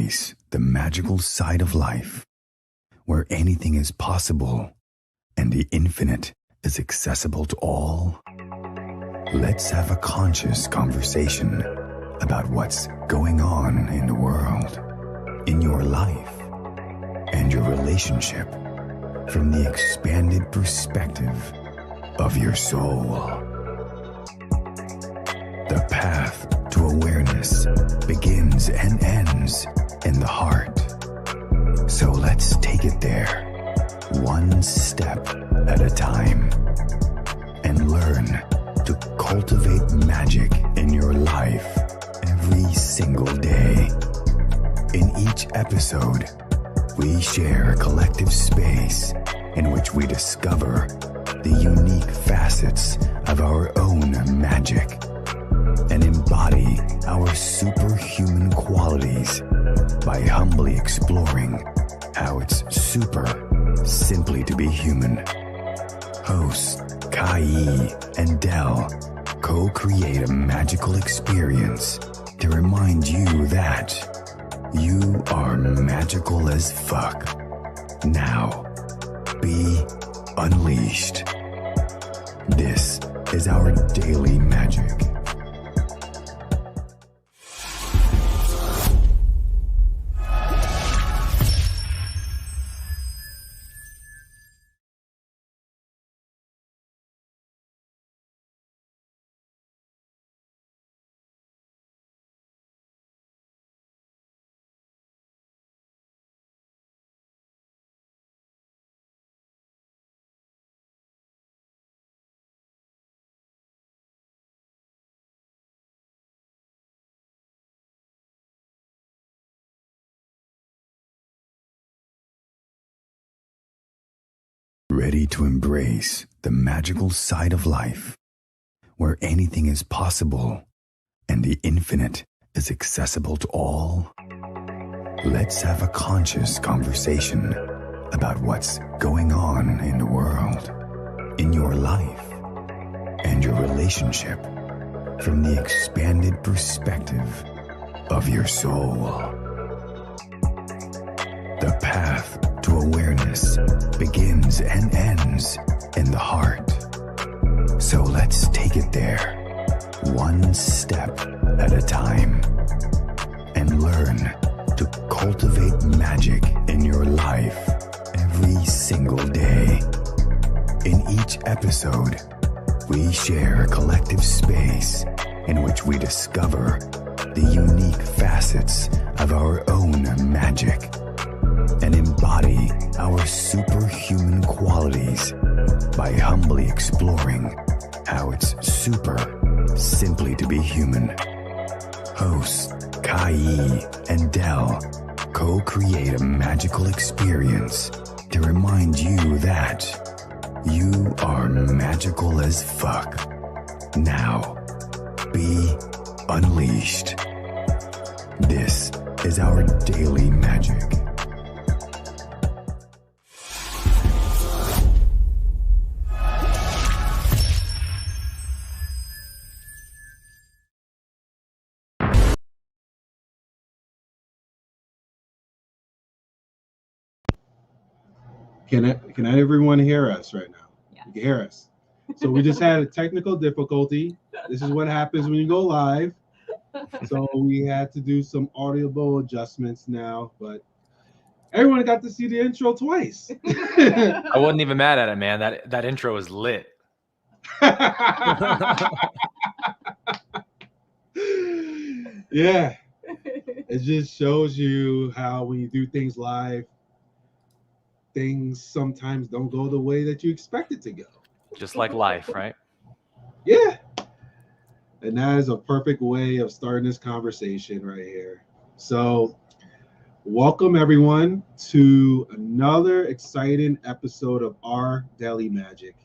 embrace the magical side of life, where anything is possible and the infinite is accessible to all? Let's have a conscious conversation about what's going on in the world, in your life, and your relationship from the expanded perspective of your soul. The path to awareness begins and ends in the heart. So let's take it there, one step at a time, and learn to cultivate magic in your life every single day. In each episode, we share a collective space in which we discover the unique facets of our own magic and embody our superhuman qualities by humbly exploring how it's super simply to be human. Hosts Kai and Dell co-create a magical experience to remind you that you are magical as fuck. Now, be unleashed. This is our daily magic. Ready to embrace the magical side of life, where anything is possible and the infinite is accessible to all? Let's have a conscious conversation about what's going on in the world, in your life, and your relationship from the expanded perspective of your soul. The path to awareness begins and ends in the heart. So let's take it there, one step at a time, and learn to cultivate magic in your life every single day. In each episode, we share a collective space in which we discover the unique facets of our own magic and embody our superhuman qualities by humbly exploring how it's super simply to be human. Hosts Kai and Dell co-create a magical experience to remind you that you are magical as fuck. Now, be unleashed. This is our daily magic. Can everyone hear us right now? Yeah. You can hear us. So we just had a technical difficulty. This is what happens when you go live. So we had to do some audible adjustments now, but everyone got to see the intro twice. I wasn't even mad at it, man. That intro was lit. Yeah. It just shows you how when you do things live, things sometimes don't go the way that you expect it to go. Just like life, right? Yeah. And that is a perfect way of starting this conversation right here. So, welcome everyone to another exciting episode of our Daily Magic.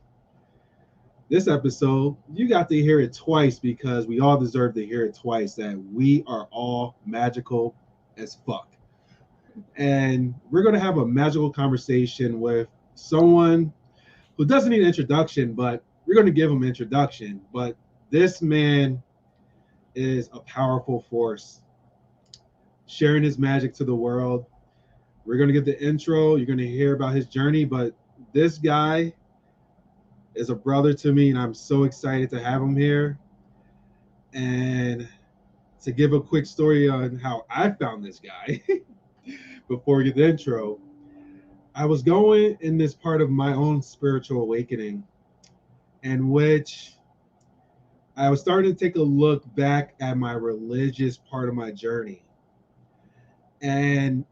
This episode, you got to hear it twice because we all deserve to hear it twice, that we are all magical as fuck. And we're going to have a magical conversation with someone who doesn't need an introduction, but we're going to give him an introduction. But this man is a powerful force. sharing his magic to the world. We're going to get the intro. You're going to hear about his journey, but this guy is a brother to me, and I'm so excited to have him here. And to give a quick story on how I found this guy before we get the intro, I was going in this part of my own spiritual awakening, in which I was starting to take a look back at my religious part of my journey. And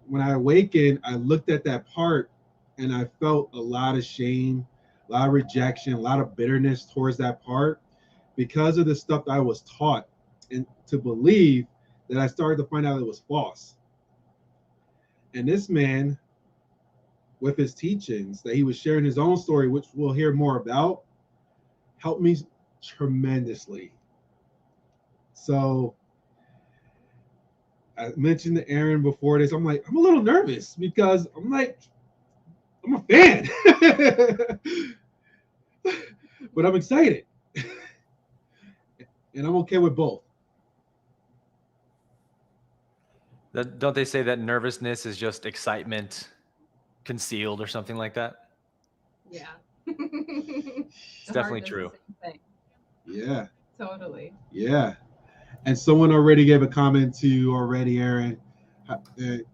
when I awakened, I looked at that part and I felt a lot of shame, a lot of rejection, a lot of bitterness towards that part because of the stuff that I was taught and to believe, that I started to find out it was false. And this man, with his teachings that he was sharing his own story, which we'll hear more about, helped me tremendously. So I mentioned to Aaron before this, I'm like, I'm a little nervous because I'm a fan. But I'm excited. And I'm okay with both. Don't they say that nervousness is just excitement concealed or something like that? Yeah. It's definitely true. Yeah. Totally. Yeah. And someone already gave a comment to you already, Aaron. Can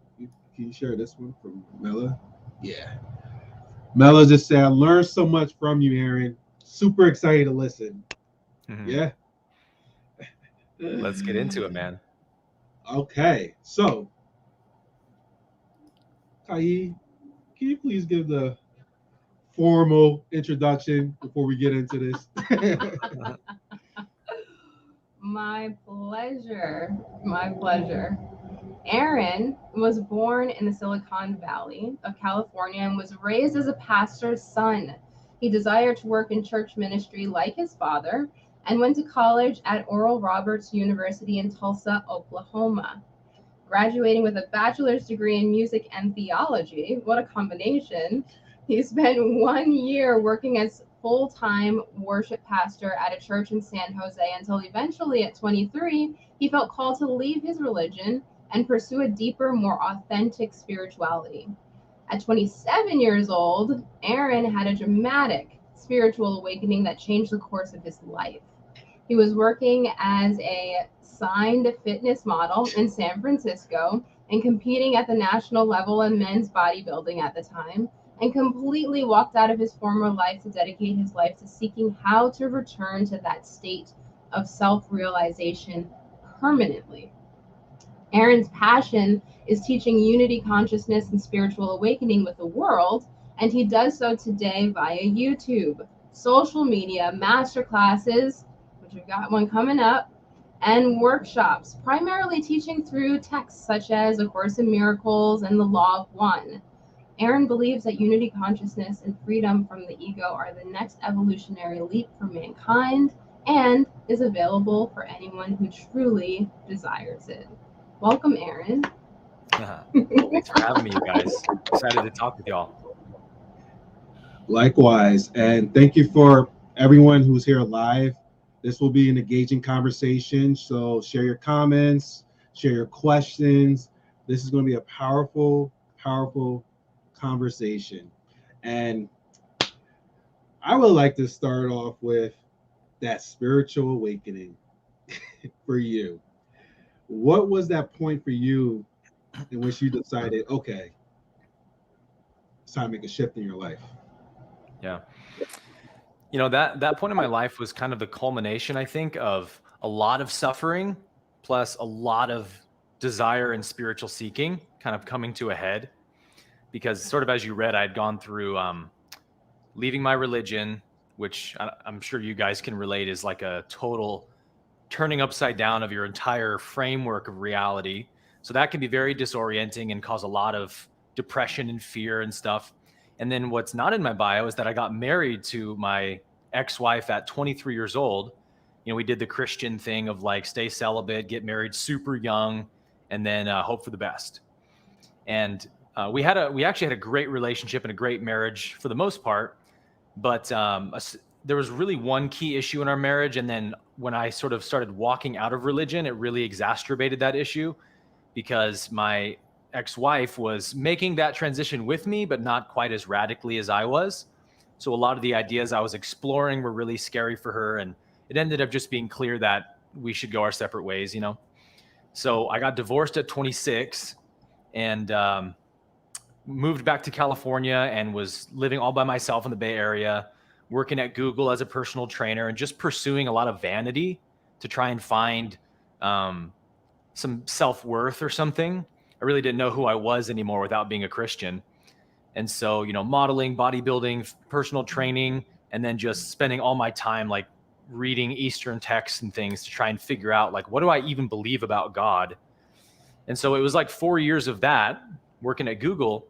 you share this one from Mela? Yeah. Mela just said, I learned so much from you, Aaron. Super excited to listen. Mm-hmm. Yeah. Let's get into it, man. Okay. So, Kai, can you please give the formal introduction before we get into this? My pleasure. My pleasure. Aaron was born in the Silicon Valley of California and was raised as a pastor's son. He desired to work in church ministry like his father and went to college at Oral Roberts University in Tulsa, Oklahoma. Graduating with a bachelor's degree in music and theology, what a combination, he spent 1 year working as full-time worship pastor at a church in San Jose until eventually at 23, he felt called to leave his religion and pursue a deeper, more authentic spirituality. At 27 years old, Aaron had a dramatic spiritual awakening that changed the course of his life. He was working as a signed fitness model in San Francisco and competing at the national level in men's bodybuilding at the time, and completely walked out of his former life to dedicate his life to seeking how to return to that state of self-realization permanently. Aaron's passion is teaching unity consciousness and spiritual awakening with the world, and he does so today via YouTube, social media, masterclasses, which we've got one coming up, and workshops, primarily teaching through texts such as A Course in Miracles and the Law of One. Aaron believes that unity consciousness and freedom from the ego are the next evolutionary leap for mankind and is available for anyone who truly desires it. Welcome, Aaron. Thanks for having me, you guys. Excited to talk with y'all. Likewise, and thank you for everyone who's here live. This will be an engaging conversation, so share your comments, share your questions. This is going to be a powerful, powerful conversation. And I would like to start off with that spiritual awakening for you. What was that point for you in which you decided, okay, it's time to make a shift in your life? Yeah. You know, that point in my life was kind of the culmination, I think, of a lot of suffering plus a lot of desire and spiritual seeking kind of coming to a head. Because sort of as you read, I had gone through leaving my religion, which I'm sure you guys can relate is like a total turning upside down of your entire framework of reality. So that can be very disorienting and cause a lot of depression and fear and stuff. And then what's not in my bio is that I got married to my ex-wife at 23 years old. You know, we did the Christian thing of like stay celibate, get married super young, and then hope for the best. And we actually had a great relationship and a great marriage for the most part. But there was really one key issue in our marriage. And then when I sort of started walking out of religion, it really exacerbated that issue because my ex-wife was making that transition with me, but not quite as radically as I was. So a lot of the ideas I was exploring were really scary for her. And it ended up just being clear that we should go our separate ways, you know? So I got divorced at 26 and moved back to California and was living all by myself in the Bay Area, working at Google as a personal trainer and just pursuing a lot of vanity to try and find some self-worth or something. I really didn't know who I was anymore without being a Christian. And so, you know, modeling, bodybuilding, personal training, and then just spending all my time like reading Eastern texts and things to try and figure out like, what do I even believe about God? And so it was like 4 years of that working at Google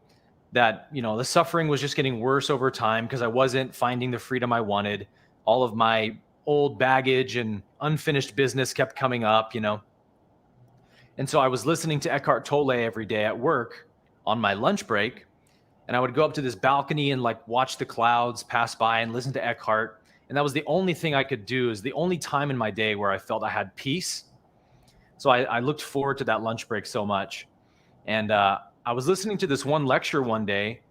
that, you know, the suffering was just getting worse over time because I wasn't finding the freedom I wanted. All of my old baggage and unfinished business kept coming up, you know. And so I was listening to Eckhart Tolle every day at work on my lunch break. And I would go up to this balcony and like watch the clouds pass by and listen to Eckhart. And that was the only thing I could do, is the only time in my day where I felt I had peace. So I looked forward to that lunch break so much. And I was listening to this one lecture one day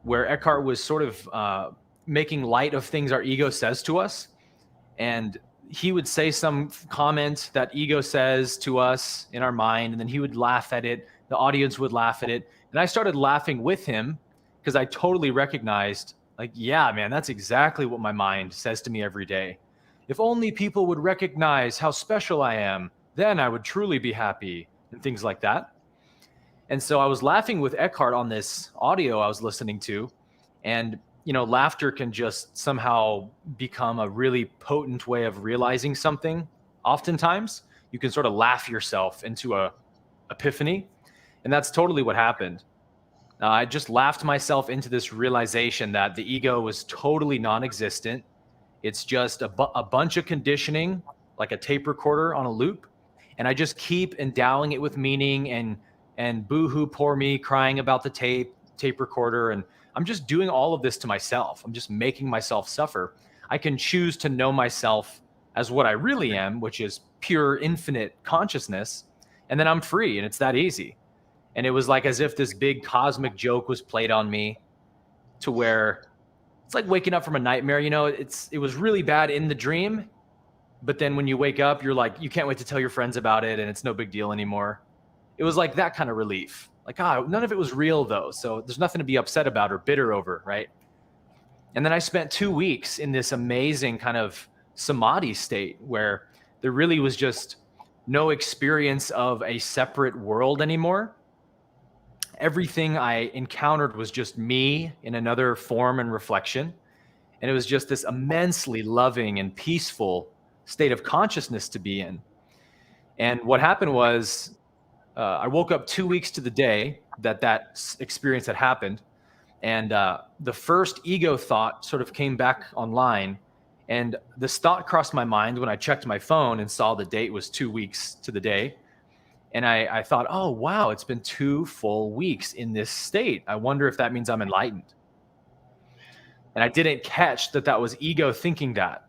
where Eckhart was sort of making light of things our ego says to us. And he would say some comment that ego says to us in our mind, and then he would laugh at it. The audience would laugh at it. And I started laughing with him because I totally recognized, like, yeah, man, that's exactly what my mind says to me every day. If only people would recognize how special I am, then I would truly be happy, and things like that. And so I was laughing with Eckhart on this audio I was listening to. And, you know, laughter can just somehow become a really potent way of realizing something. Oftentimes, you can sort of laugh yourself into a epiphany. And that's totally what happened. I just laughed myself into this realization that the ego was totally non-existent. It's just a bunch of conditioning, like a tape recorder on a loop. And I just keep endowing it with meaning and boo-hoo, poor me, crying about the tape recorder. And I'm just doing all of this to myself. I'm just making myself suffer. I can choose to know myself as what I really am, which is pure infinite consciousness. And then I'm free, and it's that easy. And it was like as if this big cosmic joke was played on me, to where it's like waking up from a nightmare. You know, it was really bad in the dream, but then when you wake up, you're like, you can't wait to tell your friends about it, and it's no big deal anymore. It was like that kind of relief. Like, none of it was real though, so there's nothing to be upset about or bitter over, right? And then I spent 2 weeks in this amazing kind of samadhi state where there really was just no experience of a separate world anymore. Everything I encountered was just me in another form and reflection. And it was just this immensely loving and peaceful state of consciousness to be in. And what happened was I woke up 2 weeks to the day that experience had happened. And the first ego thought sort of came back online. And this thought crossed my mind when I checked my phone and saw the date was 2 weeks to the day. And I thought, oh, wow, it's been 2 full weeks in this state. I wonder if that means I'm enlightened. And I didn't catch that was ego thinking that.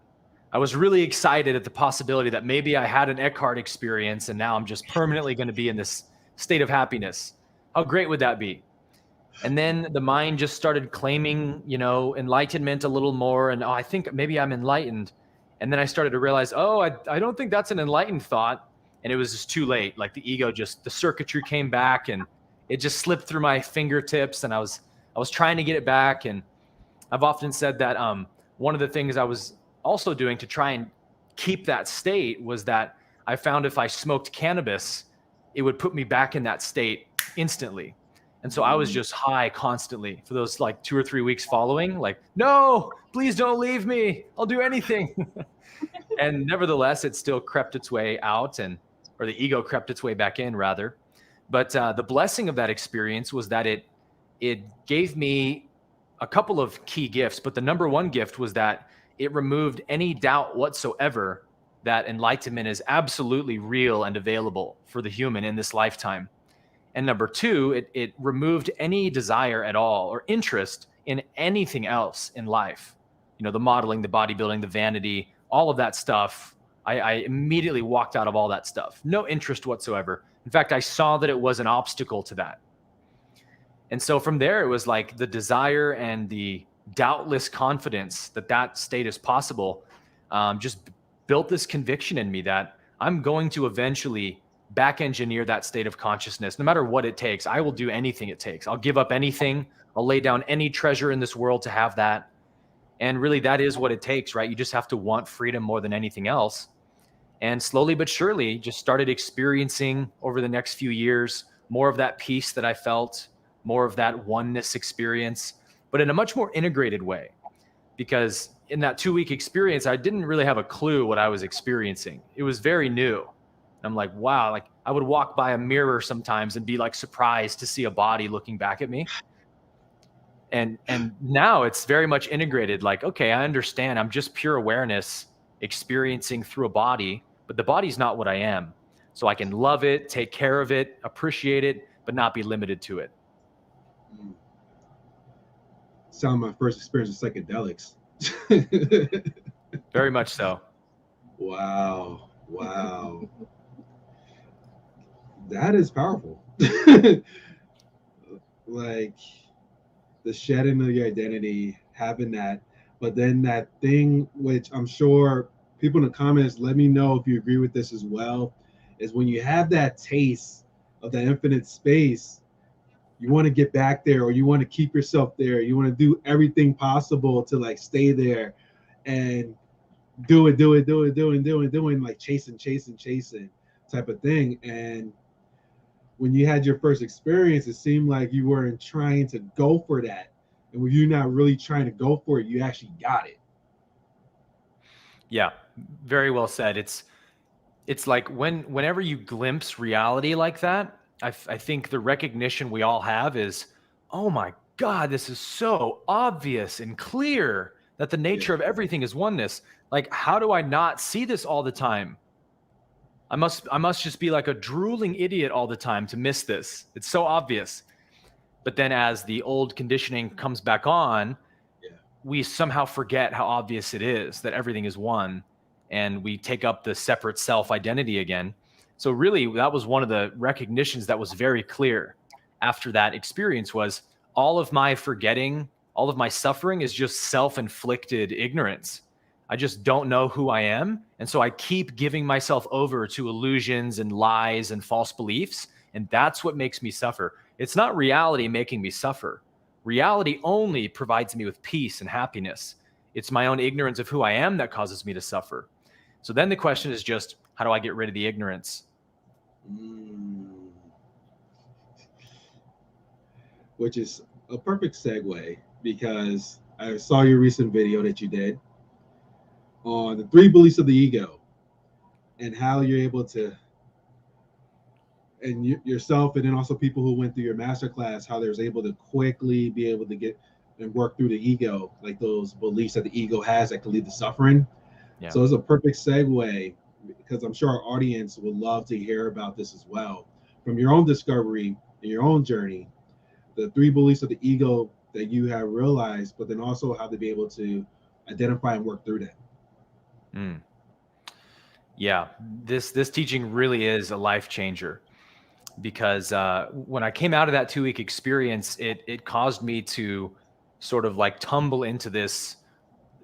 I was really excited at the possibility that maybe I had an Eckhart experience and now I'm just permanently going to be in this state of happiness. How great would that be? And then the mind just started claiming, you know, enlightenment a little more. And I think maybe I'm enlightened. And then I started to realize, I don't think that's an enlightened thought. And it was just too late. Like the ego the circuitry came back and it just slipped through my fingertips. And I was trying to get it back. And I've often said that one of the things I was also doing to try and keep that state was that I found if I smoked cannabis, it would put me back in that state instantly. And so I was just high constantly for those like 2 or 3 weeks following, like, no, please don't leave me. I'll do anything. And nevertheless, it still crept its way out, or the ego crept its way back in rather. But the blessing of that experience was that it gave me a couple of key gifts, but the number one gift was that it removed any doubt whatsoever that enlightenment is absolutely real and available for the human in this lifetime. And number two, it removed any desire at all or interest in anything else in life. You know, the modeling, the bodybuilding, the vanity, all of that stuff. I immediately walked out of all that stuff. No interest whatsoever, In fact, I saw that it was an obstacle to that. And so from there, it was like the desire and the doubtless confidence that that state is possible just built this conviction in me that I'm going to eventually back engineer that state of consciousness. No matter what it takes, I will do anything it takes. I'll give up anything. I'll lay down any treasure in this world to have that. And really, that is what it takes, right? You just have to want freedom more than anything else. And slowly but surely, just started experiencing over the next few years more of that peace that I felt, more of that oneness experience, but in a much more integrated way. Because in that 2-week experience, I didn't really have a clue what I was experiencing. It was very new. I'm like, wow, like I would walk by a mirror sometimes and be like surprised to see a body looking back at me. And now it's very much integrated. Like, okay, I understand. I'm just pure awareness experiencing through a body, but the body's not what I am. So I can love it, take care of it, appreciate it, but not be limited to it. Sound my first experience with psychedelics. Very much so. Wow. That is powerful. Like the shedding of your identity, having that, but then that thing, which I'm sure people in the comments, let me know if you agree with this as well, is when you have that taste of the infinite space, you want to get back there, or you want to keep yourself there. You want to do everything possible to like stay there and doing, like chasing type of thing. And when you had your first experience, it seemed like you weren't trying to go for that. And when you're not really trying to go for it, you actually got it. Yeah, very well said. It's like whenever you glimpse reality like that, I think the recognition we all have is, oh my God, this is so obvious and clear that the nature of everything is oneness. Like, how do I not see this all the time? I must just be like a drooling idiot all the time to miss this. It's so obvious. But then as the old conditioning comes back on, we somehow forget how obvious it is that everything is one, and we take up the separate self identity again. So really, that was one of the recognitions that was very clear after that experience, was all of my forgetting, all of my suffering is just self-inflicted ignorance. I just don't know who I am. And so I keep giving myself over to illusions and lies and false beliefs. And that's what makes me suffer. It's not reality making me suffer. Reality only provides me with peace and happiness. It's my own ignorance of who I am that causes me to suffer. So then the question is just, how do I get rid of the ignorance? Which is a perfect segue, because I saw your recent video that you did on the 3 beliefs of the ego, and how you're able to, and yourself, and then also people who went through your masterclass, how they was able to quickly be able to get and work through the ego, like those beliefs that the ego has that can lead to suffering. Yeah. So it's a perfect segue, because I'm sure our audience would love to hear about this as well. From your own discovery and your own journey, the 3 beliefs of the ego that you have realized, but then also how to be able to identify and work through that. Yeah, this teaching really is a life changer, because when I came out of that 2-week experience, it caused me to sort of like tumble into this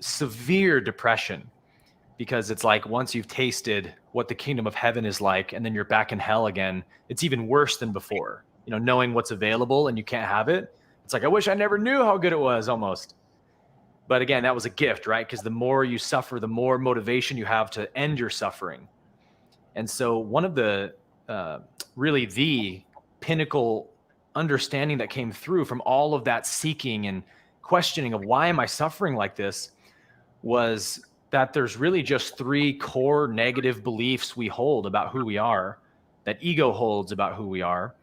severe depression, because it's like once you've tasted what the kingdom of heaven is like, and then you're back in hell again, it's even worse than before. You know, knowing what's available and you can't have it. It's like, I wish I never knew how good it was, almost. But again, that was a gift, right? Because the more you suffer, the more motivation you have to end your suffering. And so one of the really the pinnacle understanding that came through from all of that seeking and questioning of why am I suffering like this was that there's really just 3 core negative beliefs we hold about who we are, that ego holds about who we are,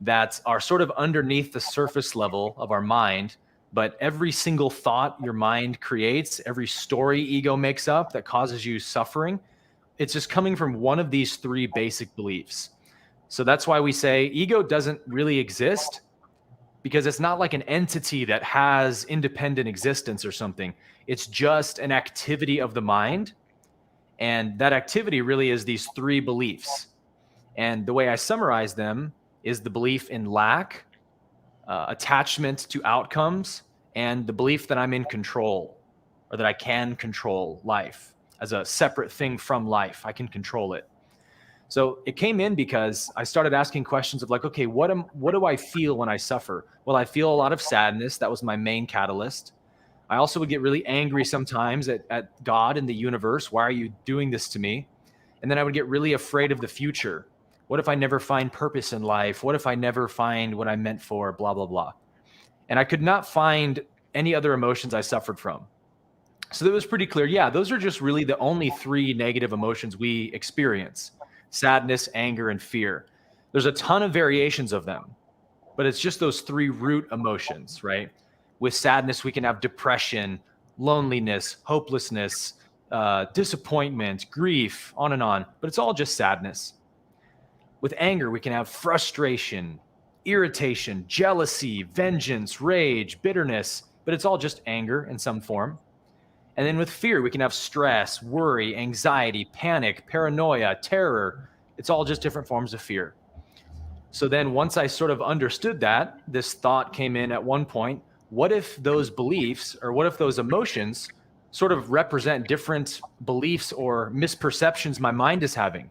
that are sort of underneath the surface level of our mind. But every single thought your mind creates, every story ego makes up that causes you suffering, it's just coming from one of these 3 basic beliefs. So that's why we say ego doesn't really exist, because it's not like an entity that has independent existence or something. It's just an activity of the mind. And that activity really is these 3 beliefs. And the way I summarize them is the belief in lack, attachment to outcomes, and the belief that I'm in control, or that I can control life as a separate thing from life. I can control it. So it came in because I started asking questions of like, okay, what do I feel when I suffer? Well, I feel a lot of sadness. That was my main catalyst. I also would get really angry sometimes at God and the universe. Why are you doing this to me? And then I would get really afraid of the future. What if I never find purpose in life? What if I never find what I'm meant for? Blah, blah, blah. And I could not find any other emotions I suffered from. So that was pretty clear. Yeah, those are just really the only three negative emotions we experience: sadness, anger, and fear. There's a ton of variations of them, but it's just those three root emotions, right? With sadness, we can have depression, loneliness, hopelessness, disappointment, grief, on and on, but it's all just sadness. With anger, we can have frustration, irritation, jealousy, vengeance, rage, bitterness, but it's all just anger in some form. And then with fear, we can have stress, worry, anxiety, panic, paranoia, terror. It's all just different forms of fear. So then once I sort of understood that, this thought came in at one point: what if those beliefs, or what if those emotions sort of represent different beliefs or misperceptions my mind is having?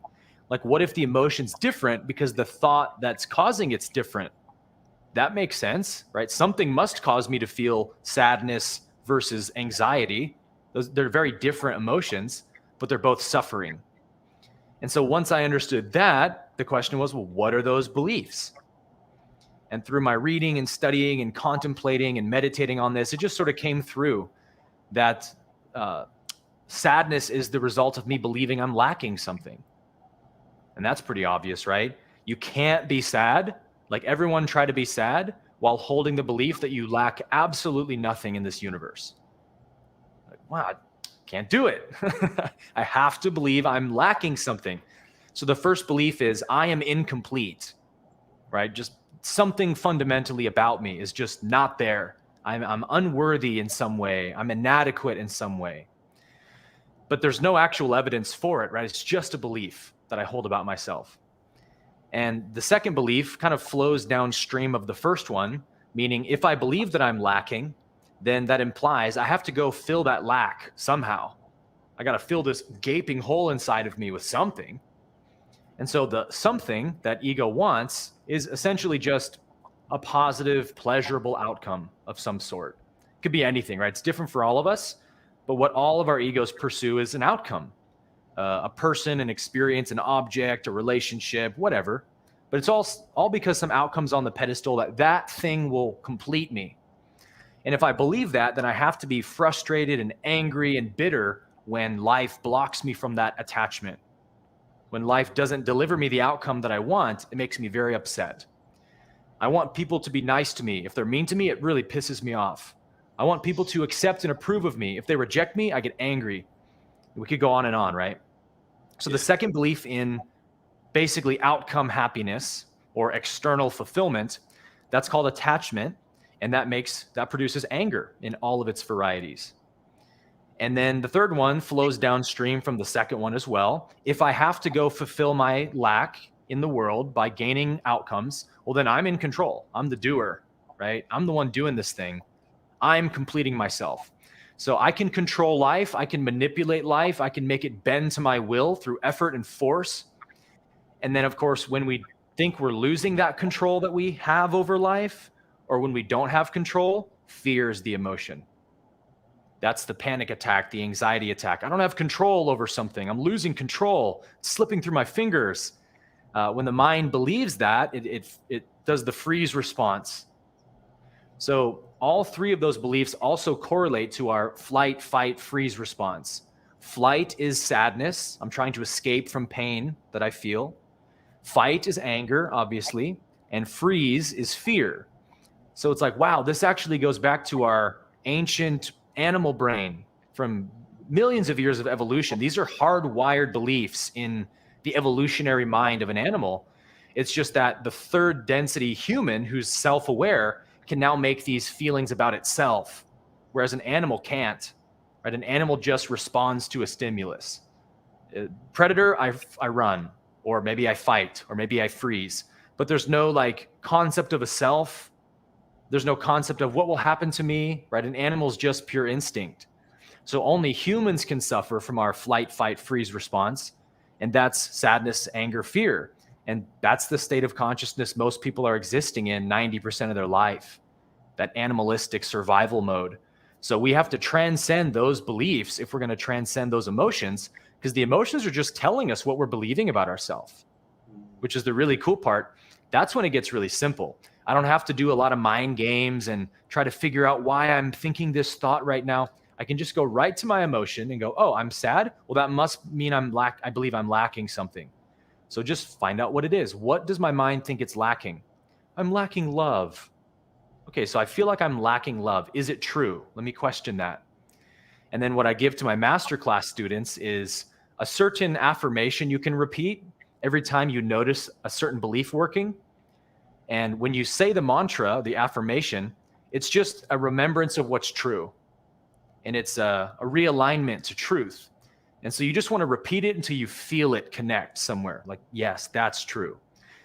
Like, what if the emotion's different because the thought that's causing it's different? That makes sense, right? Something must cause me to feel sadness versus anxiety. They're very different emotions, but they're both suffering. And so once I understood that, the question was, well, what are those beliefs? And through my reading and studying and contemplating and meditating on this, it just sort of came through that sadness is the result of me believing I'm lacking something. And that's pretty obvious, right? You can't be sad. Like, everyone try to be sad while holding the belief that you lack absolutely nothing in this universe. Like, wow, I can't do it. I have to believe I'm lacking something. So the first belief is I am incomplete, right? Just something fundamentally about me is just not there. I'm unworthy in some way. I'm inadequate in some way. But there's no actual evidence for it, right? It's just a belief that I hold about myself. And the second belief kind of flows downstream of the first one, meaning if I believe that I'm lacking, then that implies I have to go fill that lack somehow. I got to fill this gaping hole inside of me with something. And so the something that ego wants is essentially just a positive, pleasurable outcome of some sort. It could be anything, right? It's different for all of us, but what all of our egos pursue is an outcome. A person, an experience, an object, a relationship, whatever. But it's all because some outcome's on the pedestal that thing will complete me. And if I believe that, then I have to be frustrated and angry and bitter when life blocks me from that attachment. When life doesn't deliver me the outcome that I want, it makes me very upset. I want people to be nice to me. If they're mean to me, it really pisses me off. I want people to accept and approve of me. If they reject me, I get angry. We could go on and on, right? So the second belief in basically outcome happiness or external fulfillment, that's called attachment. And that produces anger in all of its varieties. And then the third one flows downstream from the second one as well. If I have to go fulfill my lack in the world by gaining outcomes, well, then I'm in control. I'm the doer, right? I'm the one doing this thing. I'm completing myself. So I can control life. I can manipulate life. I can make it bend to my will through effort and force. And then, of course, when we think we're losing that control that we have over life, or when we don't have control, fear is the emotion. That's the panic attack, the anxiety attack. I don't have control over something. I'm losing control. It's slipping through my fingers. When the mind believes that, it does the freeze response. So all three of those beliefs also correlate to our flight, fight, freeze response. Flight is sadness. I'm trying to escape from pain that I feel. Fight is anger, obviously. And freeze is fear. So it's like, wow, this actually goes back to our ancient animal brain from millions of years of evolution. These are hardwired beliefs in the evolutionary mind of an animal. It's just that the third density human who's self-aware can now make these feelings about itself, whereas an animal can't, right? An animal just responds to a stimulus. Predator, I run. or maybe I fight, or maybe I freeze. But there's no like concept of a self. There's no concept of what will happen to me, right? An animal's just pure instinct. So only humans can suffer from our flight, fight, freeze response. And that's sadness, anger, fear. And that's the state of consciousness most people are existing in 90% of their life, that animalistic survival mode. So we have to transcend those beliefs if we're going to transcend those emotions, because the emotions are just telling us what we're believing about ourselves, which is the really cool part. That's when it gets really simple. I don't have to do a lot of mind games and try to figure out why I'm thinking this thought right now. I can just go right to my emotion and go, oh, I'm sad. Well, that must mean I believe I'm lacking something. So just find out what it is. What does my mind think it's lacking? I'm lacking love. Okay, so I feel like I'm lacking love. Is it true? Let me question that. And then what I give to my masterclass students is a certain affirmation you can repeat every time you notice a certain belief working. And when you say the mantra, the affirmation, it's just a remembrance of what's true. And it's a realignment to truth. And so you just want to repeat it until you feel it connect somewhere. Like, yes, that's true.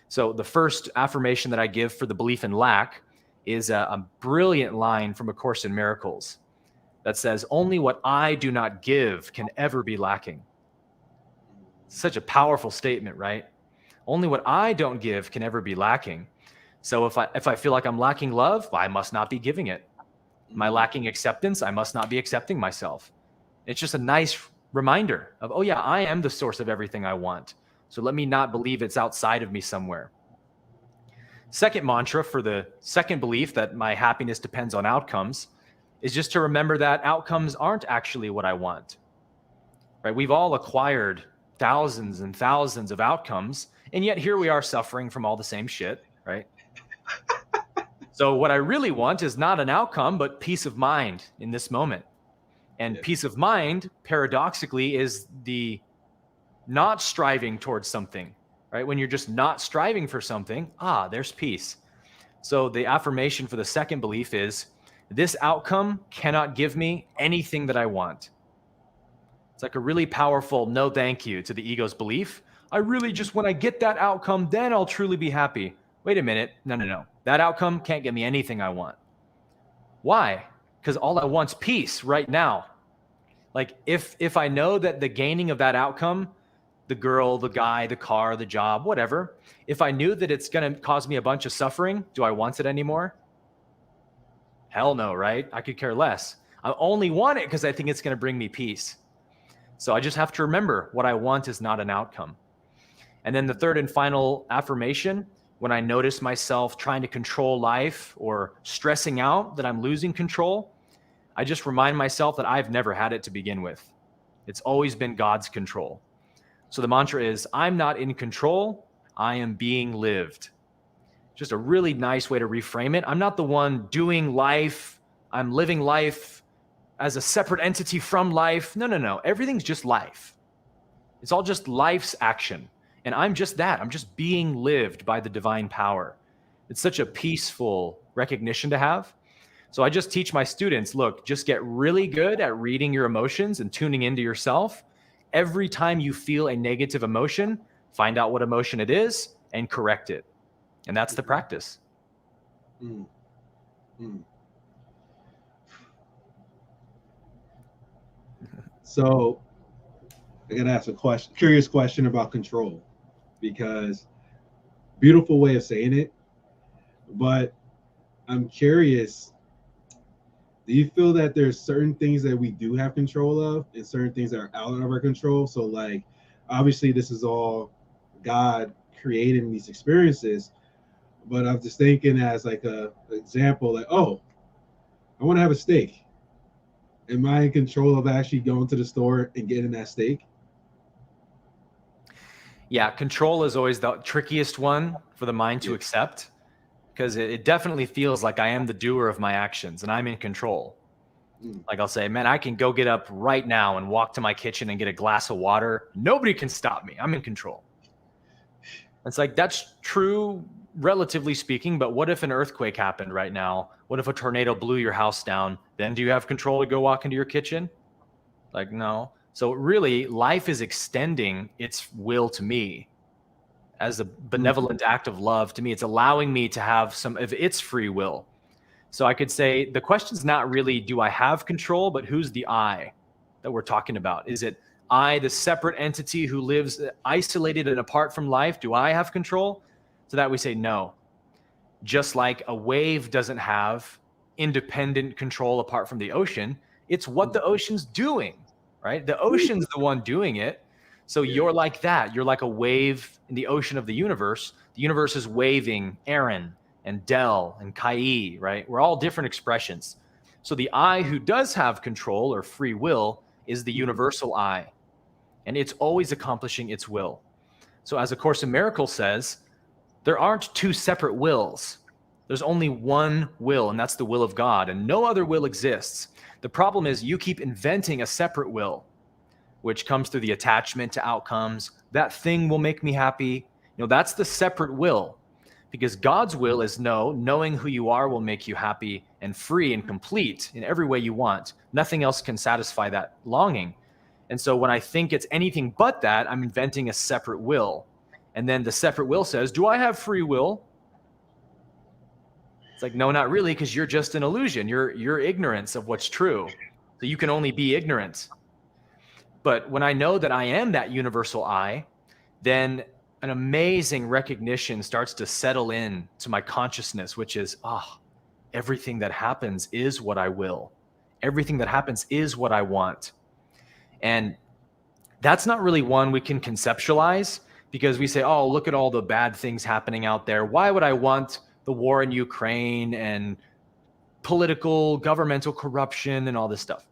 So the first affirmation that I give for the belief in lack is a brilliant line from A Course in Miracles that says, only what I do not give can ever be lacking. Such a powerful statement, right? Only what I don't give can ever be lacking. So if I feel like I'm lacking love, I must not be giving it. Am I lacking acceptance? I must not be accepting myself. It's just a nice reminder of, oh yeah, I am the source of everything I want. So let me not believe it's outside of me somewhere. Second mantra for the second belief that my happiness depends on outcomes is just to remember that outcomes aren't actually what I want, right? We've all acquired thousands and thousands of outcomes, and yet here we are suffering from all the same shit, right? So what I really want is not an outcome, but peace of mind in this moment. And peace of mind, paradoxically, is the not striving towards something, right? When you're just not striving for something, there's peace. So the affirmation for the second belief is, this outcome cannot give me anything that I want. It's like a really powerful no thank you to the ego's belief. I really just, when I get that outcome, then I'll truly be happy. Wait a minute. No. That outcome can't get me anything I want. Why? Because all I want's peace right now. Like if I know that the gaining of that outcome, the girl, the guy, the car, the job, whatever, if I knew that it's going to cause me a bunch of suffering, do I want it anymore? Hell no, right? I could care less. I only want it because I think it's going to bring me peace. So I just have to remember what I want is not an outcome. And then the third and final affirmation, when I notice myself trying to control life or stressing out that I'm losing control, I just remind myself that I've never had it to begin with. It's always been God's control. So the mantra is, I'm not in control, I am being lived. Just a really nice way to reframe it. I'm not the one doing life. I'm living life as a separate entity from life. No. Everything's just life. It's all just life's action. And I'm just that. I'm just being lived by the divine power. It's such a peaceful recognition to have. So I just teach my students, look, just get really good at reading your emotions and tuning into yourself. Every time you feel a negative emotion, find out what emotion it is and correct it. And that's the practice. So I gotta ask a curious question about control, because beautiful way of saying it, but I'm curious, do you feel that there's certain things that we do have control of and certain things that are out of our control? So like, obviously this is all God creating these experiences, but I'm just thinking as like an example, like, oh, I want to have a steak. Am I in control of actually going to the store and getting that steak? Yeah, control is always the trickiest one for the mind to accept, because it definitely feels like I am the doer of my actions and I'm in control. Like I'll say, man, I can go get up right now and walk to my kitchen and get a glass of water. Nobody can stop me. I'm in control. It's like, that's true, relatively speaking, but what if an earthquake happened right now? What if a tornado blew your house down? Then do you have control to go walk into your kitchen? Like, no. So really, life is extending its will to me. as a benevolent act of love to me. It's allowing me to have some of its free will. So I could say the question's not really, do I have control, but who's the I that we're talking about? Is it I, the separate entity who lives isolated and apart from life? Do I have control? So that we say no. Just like a wave doesn't have independent control apart from the ocean, it's what the ocean's doing, right? The ocean's the one doing it. So you're like that. You're like a wave in the ocean of the universe. The universe is waving Aaron and Dell and Kai, right? We're all different expressions. So the I who does have control or free will is the universal I, and it's always accomplishing its will. So as A Course in Miracles says, there aren't two separate wills. There's only one will, and that's the will of God, and no other will exists. The problem is you keep inventing a separate will, which comes through the attachment to outcomes. That thing will make me happy. That's the separate will, because God's will is no, knowing who you are will make you happy and free and complete in every way you want. Nothing else can satisfy that longing. And so when I think it's anything but that, I'm inventing a separate will. And then the separate will says, do I have free will? It's like, no, not really, because you're just an illusion. You're ignorance of what's true. So you can only be ignorant. But when I know that I am that universal I, then an amazing recognition starts to settle in to my consciousness, which is, everything that happens is what I will. Everything that happens is what I want. And that's not really one we can conceptualize, because we say, oh, look at all the bad things happening out there. Why would I want the war in Ukraine and political, governmental corruption and all this stuff?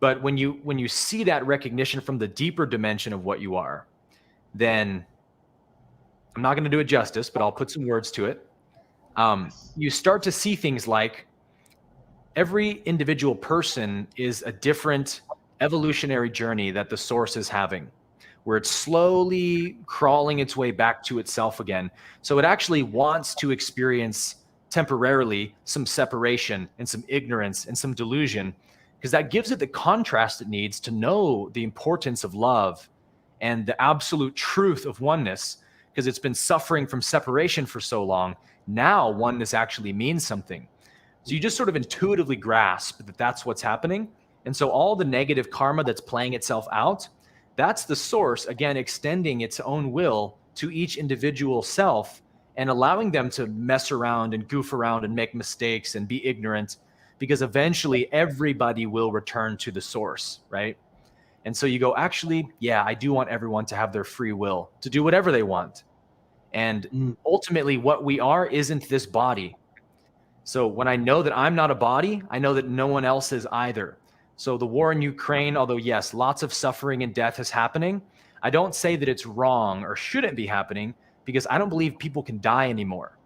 But when you see that recognition from the deeper dimension of what you are, then I'm not going to do it justice, but I'll put some words to it. You start to see things like every individual person is a different evolutionary journey that the source is having, where it's slowly crawling its way back to itself again. So it actually wants to experience temporarily some separation and some ignorance and some delusion, because that gives it the contrast it needs to know the importance of love and the absolute truth of oneness, because it's been suffering from separation for so long. Now oneness actually means something. So you just sort of intuitively grasp that that's what's happening. And so all the negative karma that's playing itself out, that's the source, again, extending its own will to each individual self and allowing them to mess around and goof around and make mistakes and be ignorant, because eventually everybody will return to the source, right? And so you go, actually, yeah, I do want everyone to have their free will to do whatever they want. And ultimately what we are isn't this body. So when I know that I'm not a body, I know that no one else is either. So the war in Ukraine, although yes, lots of suffering and death is happening, I don't say that it's wrong or shouldn't be happening, because I don't believe people can die anymore.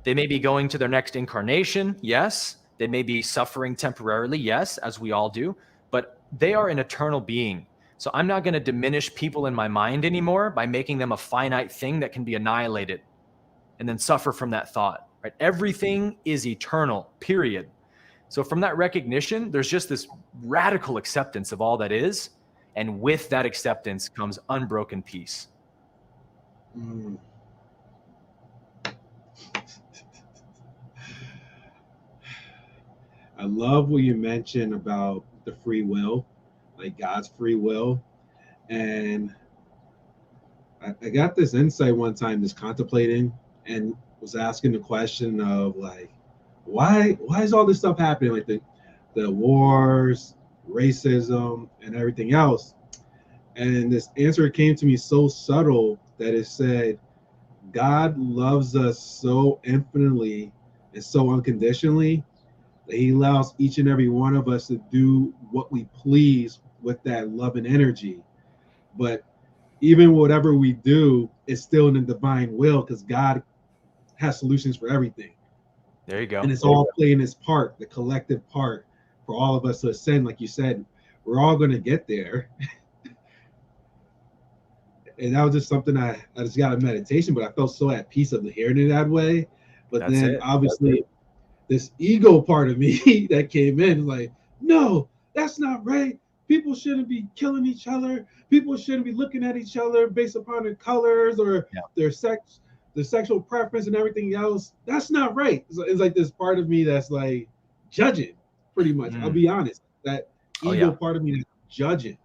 They may be going to their next incarnation, yes. They may be suffering temporarily, yes, as we all do, but they are an eternal being. So I'm not going to diminish people in my mind anymore by making them a finite thing that can be annihilated and then suffer from that thought, right? Everything is eternal, period. So from that recognition, there's just this radical acceptance of all that is. And with that acceptance comes unbroken peace. I love what you mentioned about the free will, like God's free will. And I got this insight one time, just contemplating, and was asking the question of like, why is all this stuff happening? Like the wars, racism, and everything else. And this answer came to me so subtle that it said, God loves us so infinitely and so unconditionally that he allows each and every one of us to do what we please with that love and energy. But even whatever we do is still in the divine will, because God has solutions for everything. There you go. And it's all playing its part, the collective part, for all of us to ascend. Like you said, we're all going to get there. And that was just something I just got a meditation, but I felt so at peace of hearing it that way. But that's then obviously this ego part of me that came in like, no, that's not right. people shouldn't be killing each other. People shouldn't be looking at each other based upon their colors or Yeah. their sexual preference and everything else. That's not right. It's like this part of me that's like judging, pretty much. I'll be honest. That ego part of me that's judging.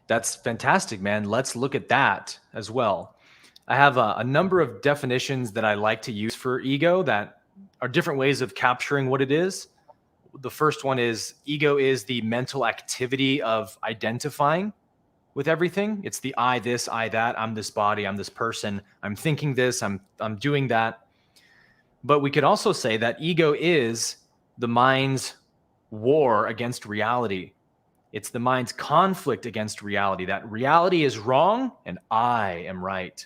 That's fantastic, man. Let's look at that as well. I have a number of definitions that I like to use for ego that are different ways of capturing what it is. The first one is ego is the mental activity of identifying with everything. It's the I this, I that, I'm this body, I'm this person, I'm thinking this, I'm doing that. But we could also say that ego is the mind's war against reality. It's the mind's conflict against reality, that reality is wrong and I am right.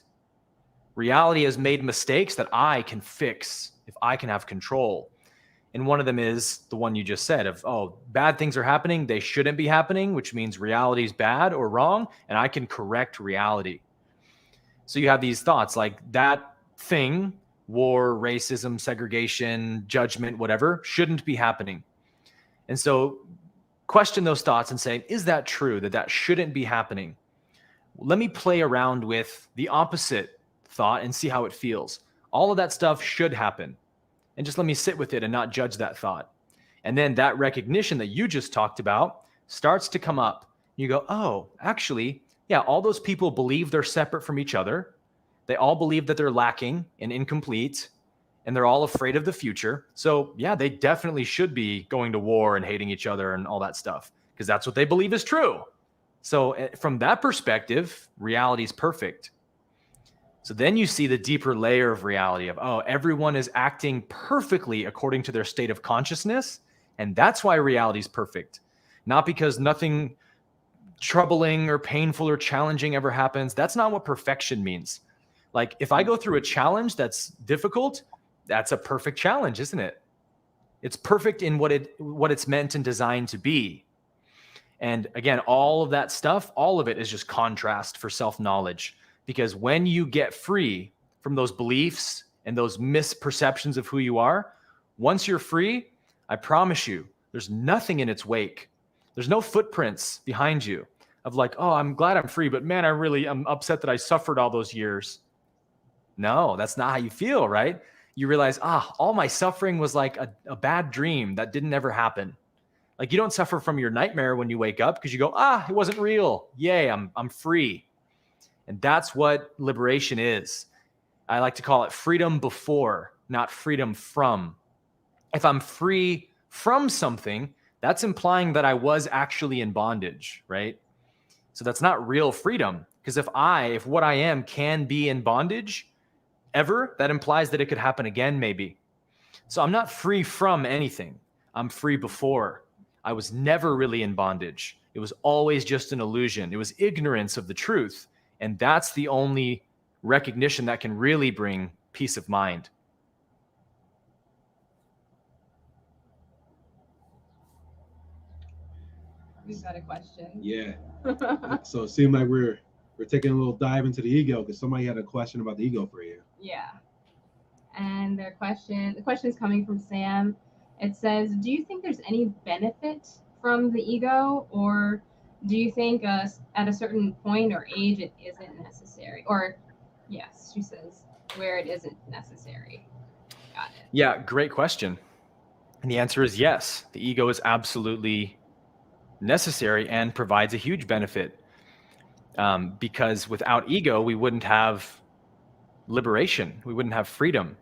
Reality has made mistakes that I can fix if I can have control. And one of them is the one you just said of, oh, bad things are happening. They shouldn't be happening, which means reality is bad or wrong, and I can correct reality. So you have these thoughts like that thing, war, racism, segregation, judgment, whatever, shouldn't be happening. And so question those thoughts and say, is that true that that shouldn't be happening? Let me play around with the opposite thought and see how it feels. All of that stuff should happen. And just let me sit with it and not judge that thought. And then that recognition that you just talked about starts to come up. You go, oh, actually, yeah, all those people believe they're separate from each other. They all believe that they're lacking and incomplete, and they're all afraid of the future. So yeah, they definitely should be going to war and hating each other and all that stuff, because that's what they believe is true. So from that perspective, reality is perfect. So then you see the deeper layer of reality of, oh, everyone is acting perfectly according to their state of consciousness. And that's why reality is perfect. Not because nothing troubling or painful or challenging ever happens. That's not what perfection means. Like if I go through a challenge that's difficult, that's a perfect challenge, isn't it? It's perfect in what it's meant and designed to be. And again, all of that stuff, all of it is just contrast for self-knowledge. Because when you get free from those beliefs and those misperceptions of who you are, once you're free, I promise you, there's nothing in its wake. There's no footprints behind you of like, oh, I'm glad I'm free, but man, I'm upset that I suffered all those years. No, that's not how you feel, right? You realize, all my suffering was like a bad dream that didn't ever happen. Like you don't suffer from your nightmare when you wake up because you go, it wasn't real. Yay, I'm free. And that's what liberation is. I like to call it freedom before, not freedom from. If I'm free from something, that's implying that I was actually in bondage, right? So that's not real freedom. Because if what I am can be in bondage ever, that implies that it could happen again, maybe. So I'm not free from anything. I'm free before. I was never really in bondage. It was always just an illusion. It was ignorance of the truth. And that's the only recognition that can really bring peace of mind. We've got a question. Yeah. So it seemed like we're taking a little dive into the ego because somebody had a question about the ego for you. Yeah. And the question is coming from Sam. It says, do you think there's any benefit from the ego, or do you think at a certain point or age it isn't necessary? Or yes, she says, where it isn't necessary. Got it. Yeah, great question. And the answer is yes. The ego is absolutely necessary and provides a huge benefit. Because without ego, we wouldn't have liberation. We wouldn't have freedom.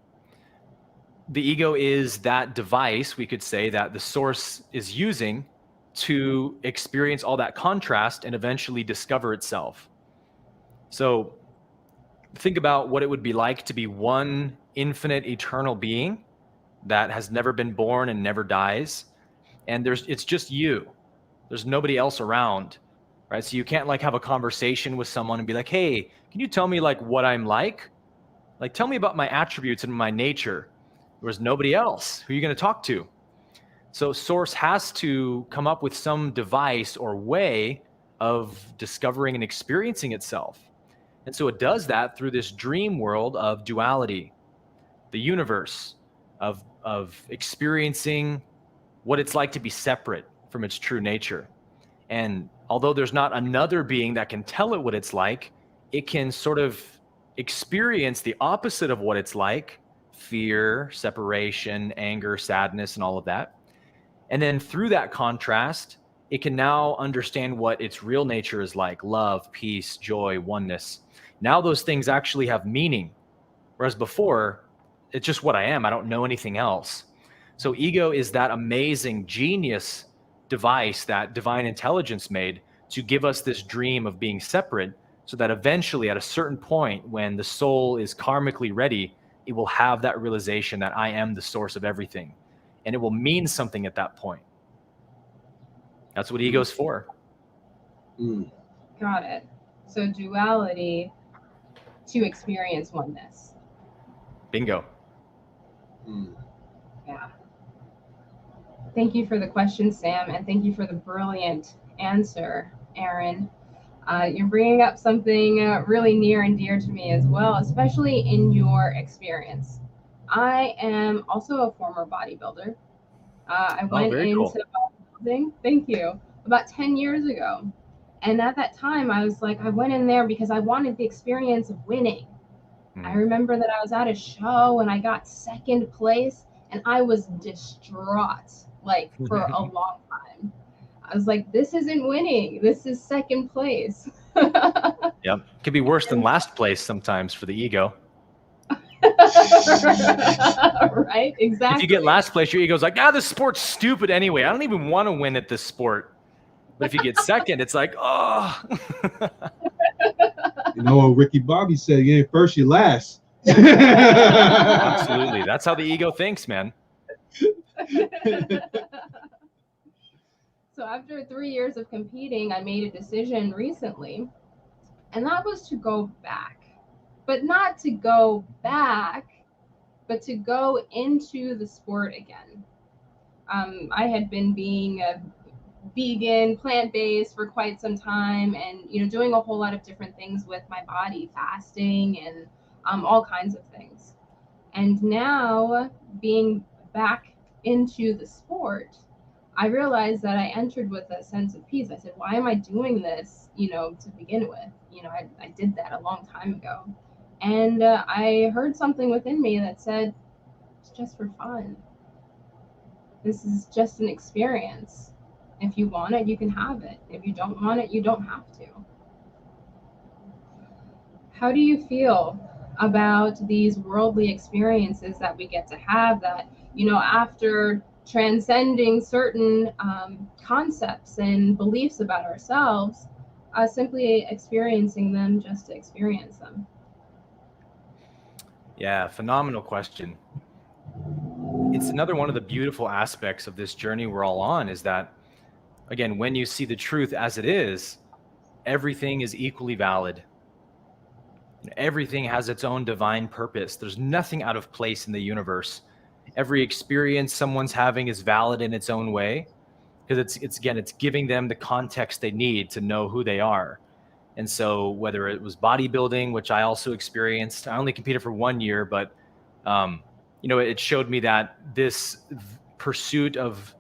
The ego is that device, we could say, that the source is using to experience all that contrast and eventually discover itself. So think about what it would be like to be one infinite eternal being that has never been born and never dies. And it's just you. There's nobody else around, right? So you can't like have a conversation with someone and be like, hey, can you tell me like what I'm like? Like, tell me about my attributes and my nature. There's nobody else. Who are you going to talk to? So source has to come up with some device or way of discovering and experiencing itself. And so it does that through this dream world of duality, the universe of experiencing what it's like to be separate from its true nature. And although there's not another being that can tell it what it's like, it can sort of experience the opposite of what it's like: fear, separation, anger, sadness, and all of that. And then through that contrast, it can now understand what its real nature is like: love, peace, joy, oneness. Now those things actually have meaning, whereas before, it's just what I am. I don't know anything else. So ego is that amazing genius device that divine intelligence made to give us this dream of being separate, so that eventually at a certain point when the soul is karmically ready, it will have that realization that I am the source of everything. And it will mean something at that point. That's what ego's for. Got it. So duality to experience oneness. Bingo. Yeah. Thank you for the question, Sam, and thank you for the brilliant answer, Aaron. You're bringing up something really near and dear to me as well, especially in your experience. I am also a former bodybuilder. I went into bodybuilding, thank you, about 10 years ago. And at that time, I was like, I went in there because I wanted the experience of winning. I remember that I was at a show and I got second place, and I was distraught, like, for a long time. I was like, this isn't winning. This is second place. Yep. Could be worse than last place sometimes for the ego. Right? Exactly. If you get last place, your ego's like, this sport's stupid anyway. I don't even want to win at this sport. But if you get second, it's like, oh. You know what Ricky Bobby said? You ain't first, you last. Absolutely. That's how the ego thinks, man. So after 3 years of competing, I made a decision recently, and that was to go back. But not to go back, but to go into the sport again. I had been being a vegan, plant-based for quite some time, and doing a whole lot of different things with my body, fasting and all kinds of things. And now, being back into the sport, I realized that I entered with a sense of peace. I said, why am I doing this, to begin with? I did that a long time ago. And I heard something within me that said, it's just for fun. This is just an experience. If you want it, you can have it. If you don't want it, you don't have to. How do you feel about these worldly experiences that we get to have that, after transcending certain concepts and beliefs about ourselves, simply experiencing them just to experience them? Yeah, phenomenal question. It's another one of the beautiful aspects of this journey we're all on, is that, again, when you see the truth as it is, everything is equally valid. Everything has its own divine purpose. There's nothing out of place in the universe. Every experience someone's having is valid in its own way, because it's giving them the context they need to know who they are. And so whether it was bodybuilding, which I also experienced, I only competed for 1 year, but it showed me that this pursuit of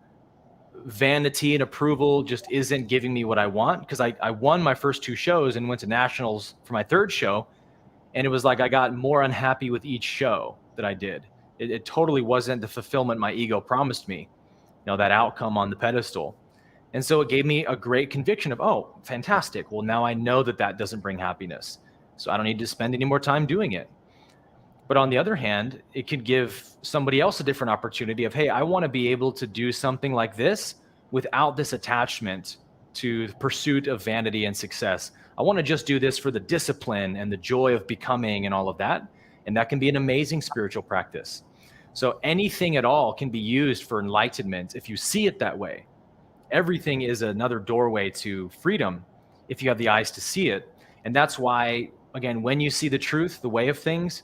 vanity and approval just isn't giving me what I want, because I won my first 2 shows and went to nationals for my 3rd show. And it was like I got more unhappy with each show that I did. It totally wasn't the fulfillment my ego promised me, that outcome on the pedestal. And so it gave me a great conviction of, oh, fantastic. Well, now I know that doesn't bring happiness. So I don't need to spend any more time doing it. But on the other hand, it could give somebody else a different opportunity of, hey, I want to be able to do something like this without this attachment to the pursuit of vanity and success. I want to just do this for the discipline and the joy of becoming and all of that. And that can be an amazing spiritual practice. So anything at all can be used for enlightenment if you see it that way. Everything is another doorway to freedom if you have the eyes to see it. And that's why, again, when you see the truth, the way of things,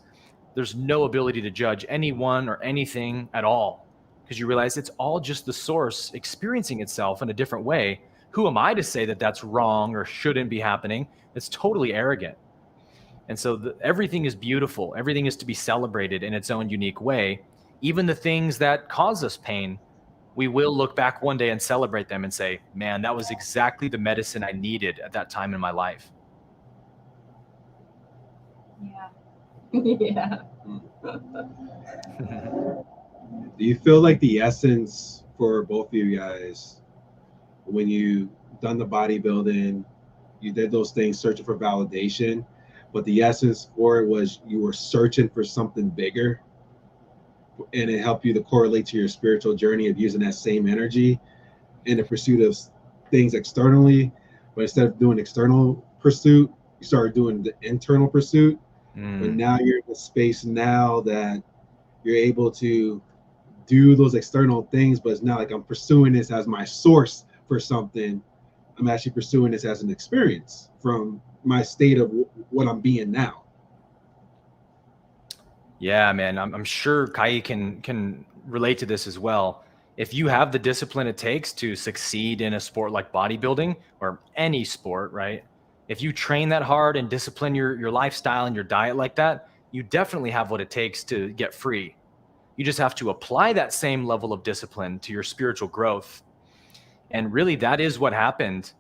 there's no ability to judge anyone or anything at all, because you realize it's all just the source experiencing itself in a different way. Who am I to say that that's wrong or shouldn't be happening? It's totally arrogant. And so everything is beautiful. Everything is to be celebrated in its own unique way. Even the things that cause us pain, we will look back one day and celebrate them and say, man, that was exactly the medicine I needed at that time in my life. Yeah. Yeah. Do you feel like the essence for both of you guys, when you done the bodybuilding, you did those things searching for validation, but the essence for it was you were searching for something bigger, and it helped you to correlate to your spiritual journey of using that same energy in the pursuit of things externally, but instead of doing external pursuit, you started doing the internal pursuit. But now you're in a space now that you're able to do those external things, but it's not like I'm pursuing this as my source for something. I'm actually pursuing this as an experience from my state of what I'm being now. Yeah, man, I'm sure Kai can relate to this as well. If you have the discipline it takes to succeed in a sport like bodybuilding or any sport, right? If you train that hard and discipline your lifestyle and your diet like that, you definitely have what it takes to get free. You just have to apply that same level of discipline to your spiritual growth. And really, that is what happened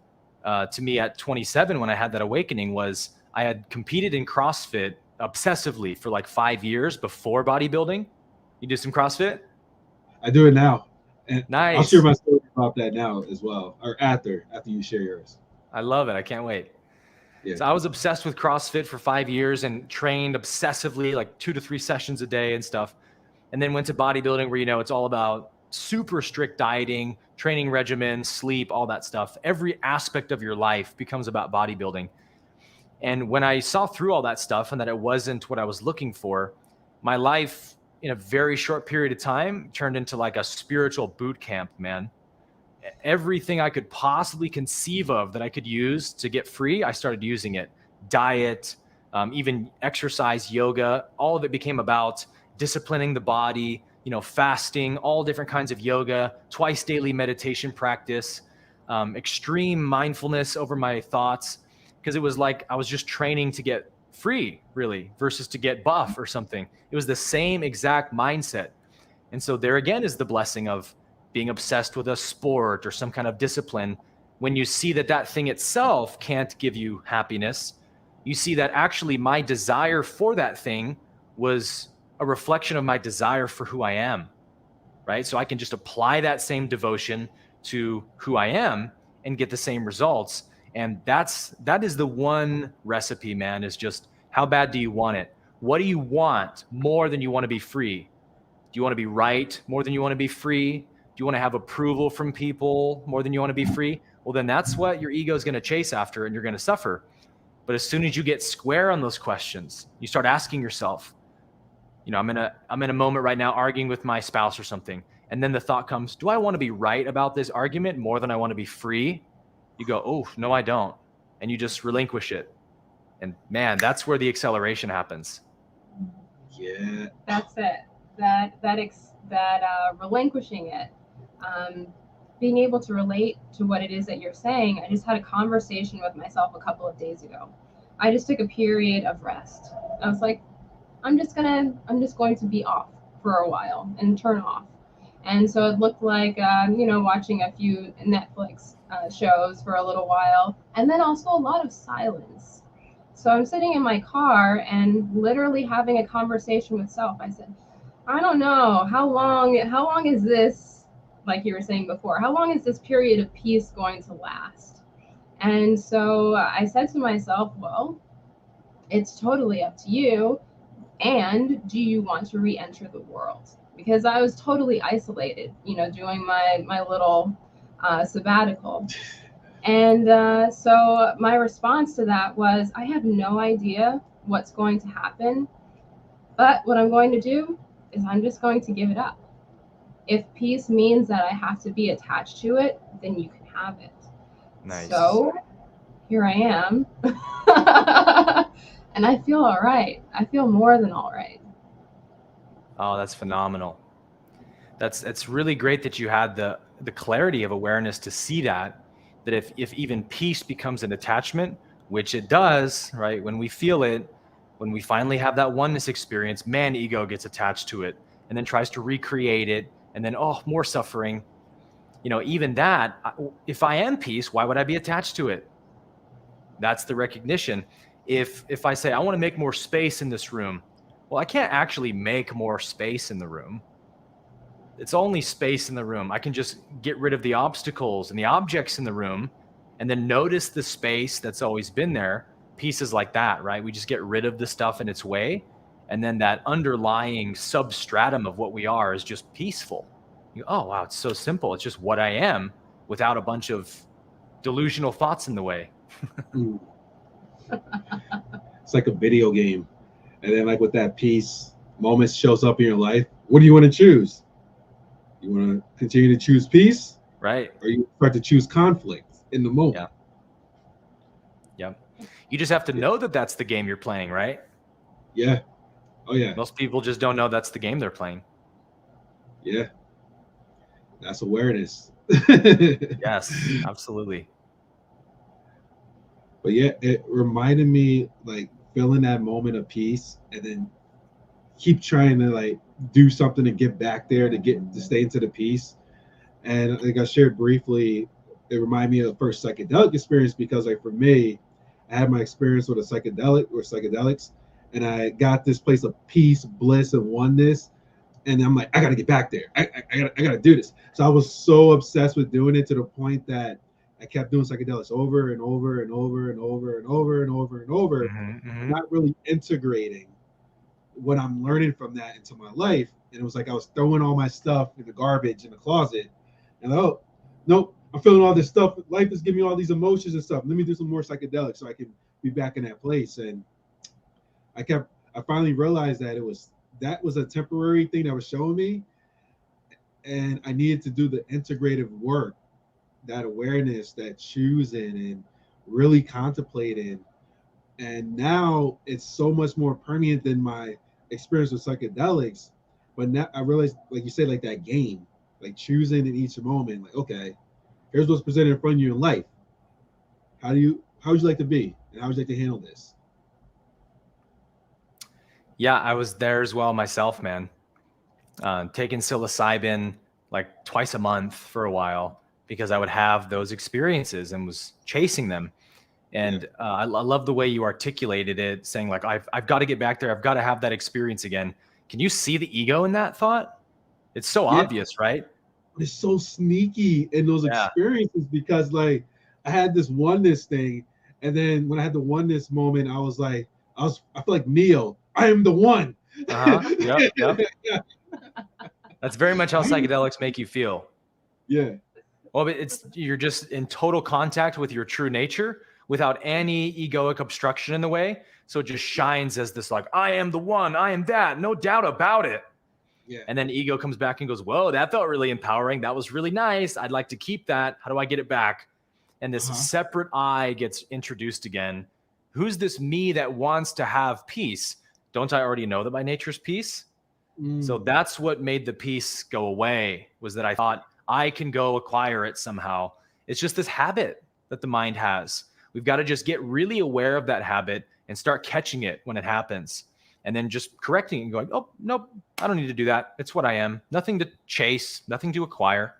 to me at 27 when I had that awakening. Was I had competed in CrossFit obsessively for like 5 years before bodybuilding. You do some CrossFit? I do it now. And Nice. I'll share my story about that now as well, or after you share yours. I love it. I can't wait. Yeah. So I was obsessed with CrossFit for 5 years and trained obsessively, like 2 to 3 sessions a day and stuff. And then went to bodybuilding where, it's all about super strict dieting, training regimen, sleep, all that stuff. Every aspect of your life becomes about bodybuilding. And when I saw through all that stuff and that it wasn't what I was looking for, my life in a very short period of time turned into like a spiritual boot camp, man. Everything I could possibly conceive of that I could use to get free, I started using it. Diet, even exercise, yoga, all of it became about disciplining the body, fasting, all different kinds of yoga, twice daily meditation practice, extreme mindfulness over my thoughts, because it was like I was just training to get free, really, versus to get buff or something. It was the same exact mindset. And so there again is the blessing of being obsessed with a sport or some kind of discipline. When you see that thing itself can't give you happiness, you see that actually my desire for that thing was a reflection of my desire for who I am, right? So I can just apply that same devotion to who I am and get the same results. And that is the one recipe, man, is just how bad do you want it? What do you want more than you want to be free? Do you want to be right more than you want to be free? Do you want to have approval from people more than you want to be free? Well, then that's what your ego is going to chase after, and you're going to suffer. But as soon as you get square on those questions, you start asking yourself, I'm in a moment right now arguing with my spouse or something. And then the thought comes, do I want to be right about this argument more than I want to be free? You go, oh, no, I don't. And you just relinquish it. And man, that's where the acceleration happens. Yeah. That's it. That relinquishing it, being able to relate to what it is that you're saying. I just had a conversation with myself a couple of days ago. I just took a period of rest. I was like, I'm just going to be off for a while and turn off. And so it looked like, watching a few Netflix shows for a little while, and then also a lot of silence. So I'm sitting in my car and literally having a conversation with self. I said, I don't know, how long is this, like you were saying before, how long is this period of peace going to last? And so I said to myself, well, it's totally up to you. And do you want to re-enter the world? Because I was totally isolated, doing my little sabbatical. And so my response to that was, I have no idea what's going to happen, but what I'm going to do is I'm just going to give it up. If peace means that I have to be attached to it, then you can have it. Nice. So here I am. And I feel all right. I feel more than all right. Oh, that's phenomenal. It's really great that you had the clarity of awareness to see that if even peace becomes an attachment, which it does, right? When we feel it, when we finally have that oneness experience, man, ego gets attached to it and then tries to recreate it. And then, more suffering. even that, if I am peace, why would I be attached to it? That's the recognition. If I say, I want to make more space in this room, well, I can't actually make more space in the room. It's only space in the room. I can just get rid of the obstacles and the objects in the room and then notice the space that's always been there. Pieces like that, right? We just get rid of the stuff in its way. And then that underlying substratum of what we are is just peaceful. Oh, wow, it's so simple. It's just what I am without a bunch of delusional thoughts in the way. It's like a video game. And then like with that peace, moments shows up in your life. What do you want to choose? You want to continue to choose peace? Right. Or you start to choose conflict in the moment? Yeah. You just have to know that that's the game you're playing, right? Yeah. Oh, yeah. Most people just don't know that's the game they're playing. Yeah. That's awareness. Yes, absolutely. But yeah, it reminded me like feeling that moment of peace and then keep trying to like do something to get back there to stay into the peace. And like I shared briefly, it reminded me of the first psychedelic experience because like for me, I had my experience with a psychedelics, and I got this place of peace, bliss, and oneness. And I'm like, I gotta get back there. I gotta do this. So I was so obsessed with doing it to the point that I kept doing psychedelics over and over and over and over and over and over and over, not really integrating what I'm learning from that into my life. And it was like I was throwing all my stuff in the garbage in the closet. And oh, nope, I'm feeling all this stuff. Life is giving me all these emotions and stuff. Let me do some more psychedelics so I can be back in that place. And I finally realized that that was a temporary thing that was showing me. And I needed to do the integrative work, that awareness, that choosing and really contemplating. And now it's so much more permeant than my experience with psychedelics. But now I realized, like you said, like that game, like choosing in each moment, like, okay, here's what's presented in front of you in life. How would you like to be? And how would you like to handle this? Yeah, I was there as well myself, man. Taking psilocybin like twice a month for a while because I would have those experiences and was chasing them. And I love the way you articulated it, saying like, I've got to get back there. I've got to have that experience again. Can you see the ego in that thought? It's so obvious, right? It's so sneaky in those experiences because like I had this oneness thing. And then when I had the oneness moment, I was like, I feel like Neo. I am the one. Yep. That's very much how psychedelics make you feel. Yeah. Well, but you're just in total contact with your true nature without any egoic obstruction in the way. So it just shines as this like, I am the one, I am that, no doubt about it. Yeah. And then ego comes back and goes, whoa, that felt really empowering. That was really nice. I'd like to keep that. How do I get it back? And this separate I gets introduced again. Who's this me that wants to have peace? Don't I already know that my nature's peace? So that's what made the peace go away, was that I thought I can go acquire it somehow. It's just this habit that the mind has. We've got to just get really aware of that habit and start catching it when it happens. And then just correcting it and going, oh, nope, I don't need to do that. It's what I am. Nothing to chase, nothing to acquire.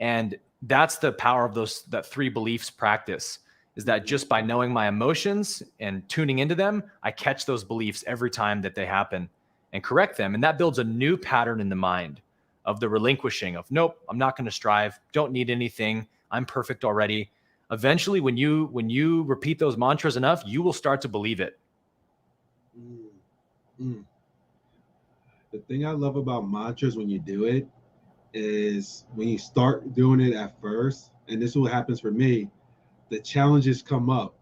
And that's the power of that 3 beliefs practice, is that just by knowing my emotions and tuning into them, I catch those beliefs every time that they happen and correct them. And that builds a new pattern in the mind of the relinquishing of, nope, I'm not going to strive. Don't need anything. I'm perfect already. Eventually, when you repeat those mantras enough, you will start to believe it. The thing I love about mantras when you do it is when you start doing it at first, and this is what happens for me, the challenges come up.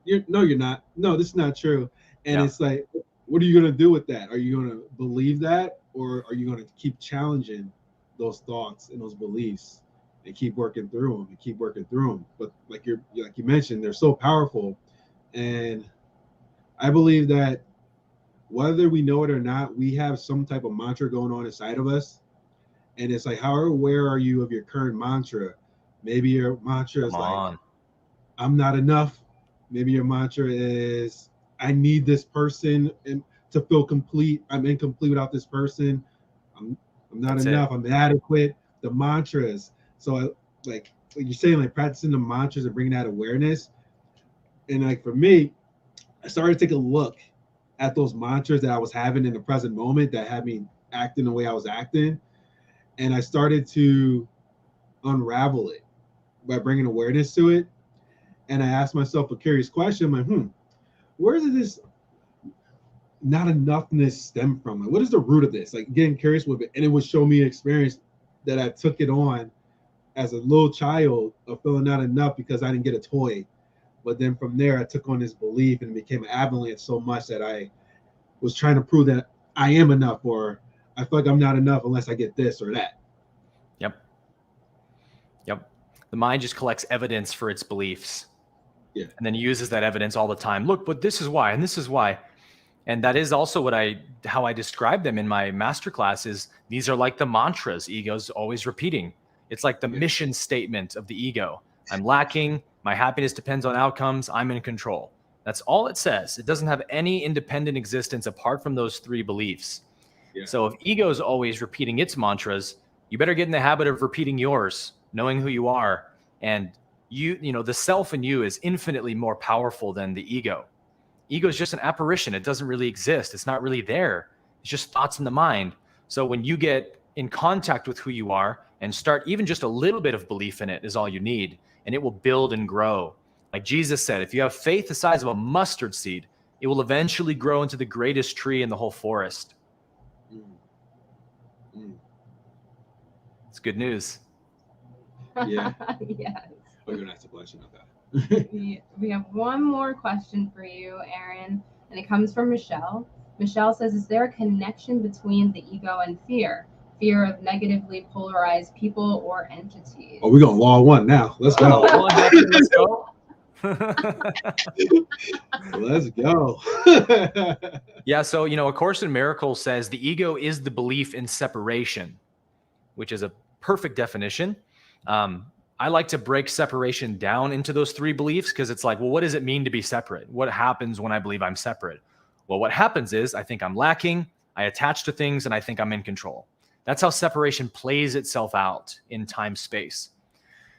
You're not. No, this is not true. And it's like, what are you going to do with that? Are you going to believe that? Or are you going to keep challenging those thoughts and those beliefs and keep working through them? But like you mentioned, they're so powerful. And I believe that whether we know it or not, we have some type of mantra going on inside of us. And it's like, how aware are you of your current mantra? Maybe your mantra is like, I'm not enough. Maybe your mantra is, I need this person to feel complete. I'm incomplete without this person. I'm not enough. I'm inadequate. the mantras. So like you're saying, like practicing the mantras and bringing that awareness. And like for me, I started to take a look at those mantras that I was having in the present moment that had me acting the way I was acting. And I started to unravel it by bringing awareness to it. And I asked myself a curious question, I'm like, where does this not enoughness stem from? Like, what is the root of this? Like getting curious with it. And it would show me an experience that I took it on as a little child of feeling not enough because I didn't get a toy. But then from there, I took on this belief and it became an avalanche so much that I was trying to prove that I am enough, or I feel like I'm not enough unless I get this or that. Yep. The mind just collects evidence for its beliefs. Yeah. And then uses that evidence all the time. Look, but this is why, and this is why. And that is also how I describe them in my master classes. These are like the mantras ego's always repeating. It's like the mission statement of the ego. I'm lacking. My happiness depends on outcomes. I'm in control. That's all it says. It doesn't have any independent existence apart from those three beliefs. Yeah. So if ego is always repeating its mantras, you better get in the habit of repeating yours, knowing who you are. And you know, the self in you is infinitely more powerful than the ego. Ego is just an apparition. It doesn't really exist. It's not really there. It's just thoughts in the mind. So when you get in contact with who you are and start even just a little bit of belief in it is all you need, and it will build and grow. Like Jesus said, if you have faith the size of a mustard seed, it will eventually grow into the greatest tree in the whole forest. It's good news. Yeah. Yes. Oh, you're gonna ask a question of that. We have one more question for you, Aaron, and it comes from Michelle. Michelle says, is there a connection between the ego and fear? Fear of negatively polarized people or entities? Oh, we're going law one now. Let's go. Let's go. Let's go. Yeah, so, you know, A Course in Miracles says the ego is the belief in separation, which is a perfect definition. I like to break separation down into those three beliefs because it's like, well, what does it mean to be separate? What happens when I believe I'm separate? Well, what happens is I think I'm lacking, I attach to things, and I think I'm in control. That's how separation plays itself out in time space.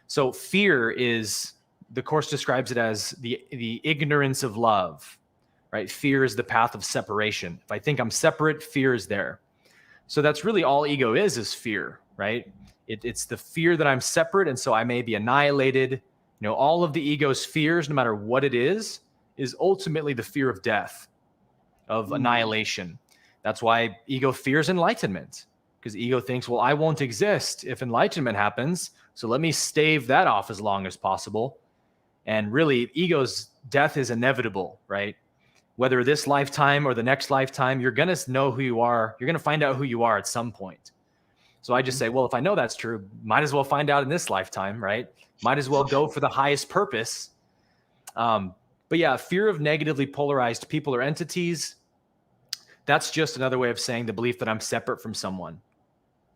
So fear is, the Course describes it as the ignorance of love, right? Fear is the path of separation. If I think I'm separate, fear is there. So that's really all ego is fear, right? It's the fear that I'm separate, and so I may be annihilated. You know, all of the ego's fears, no matter what it is ultimately the fear of death, of annihilation. That's why ego fears enlightenment, because ego thinks, well, I won't exist if enlightenment happens, so let me stave that off as long as possible. And really, ego's death is inevitable, right? Whether this lifetime or the next lifetime, you're going to know who you are. You're going to find out who you are at some point. So I just say, well, if I know that's true, might as well find out in this lifetime, right? Might as well go for the highest purpose. But yeah, fear of negatively polarized people or entities, that's just another way of saying the belief that I'm separate from someone.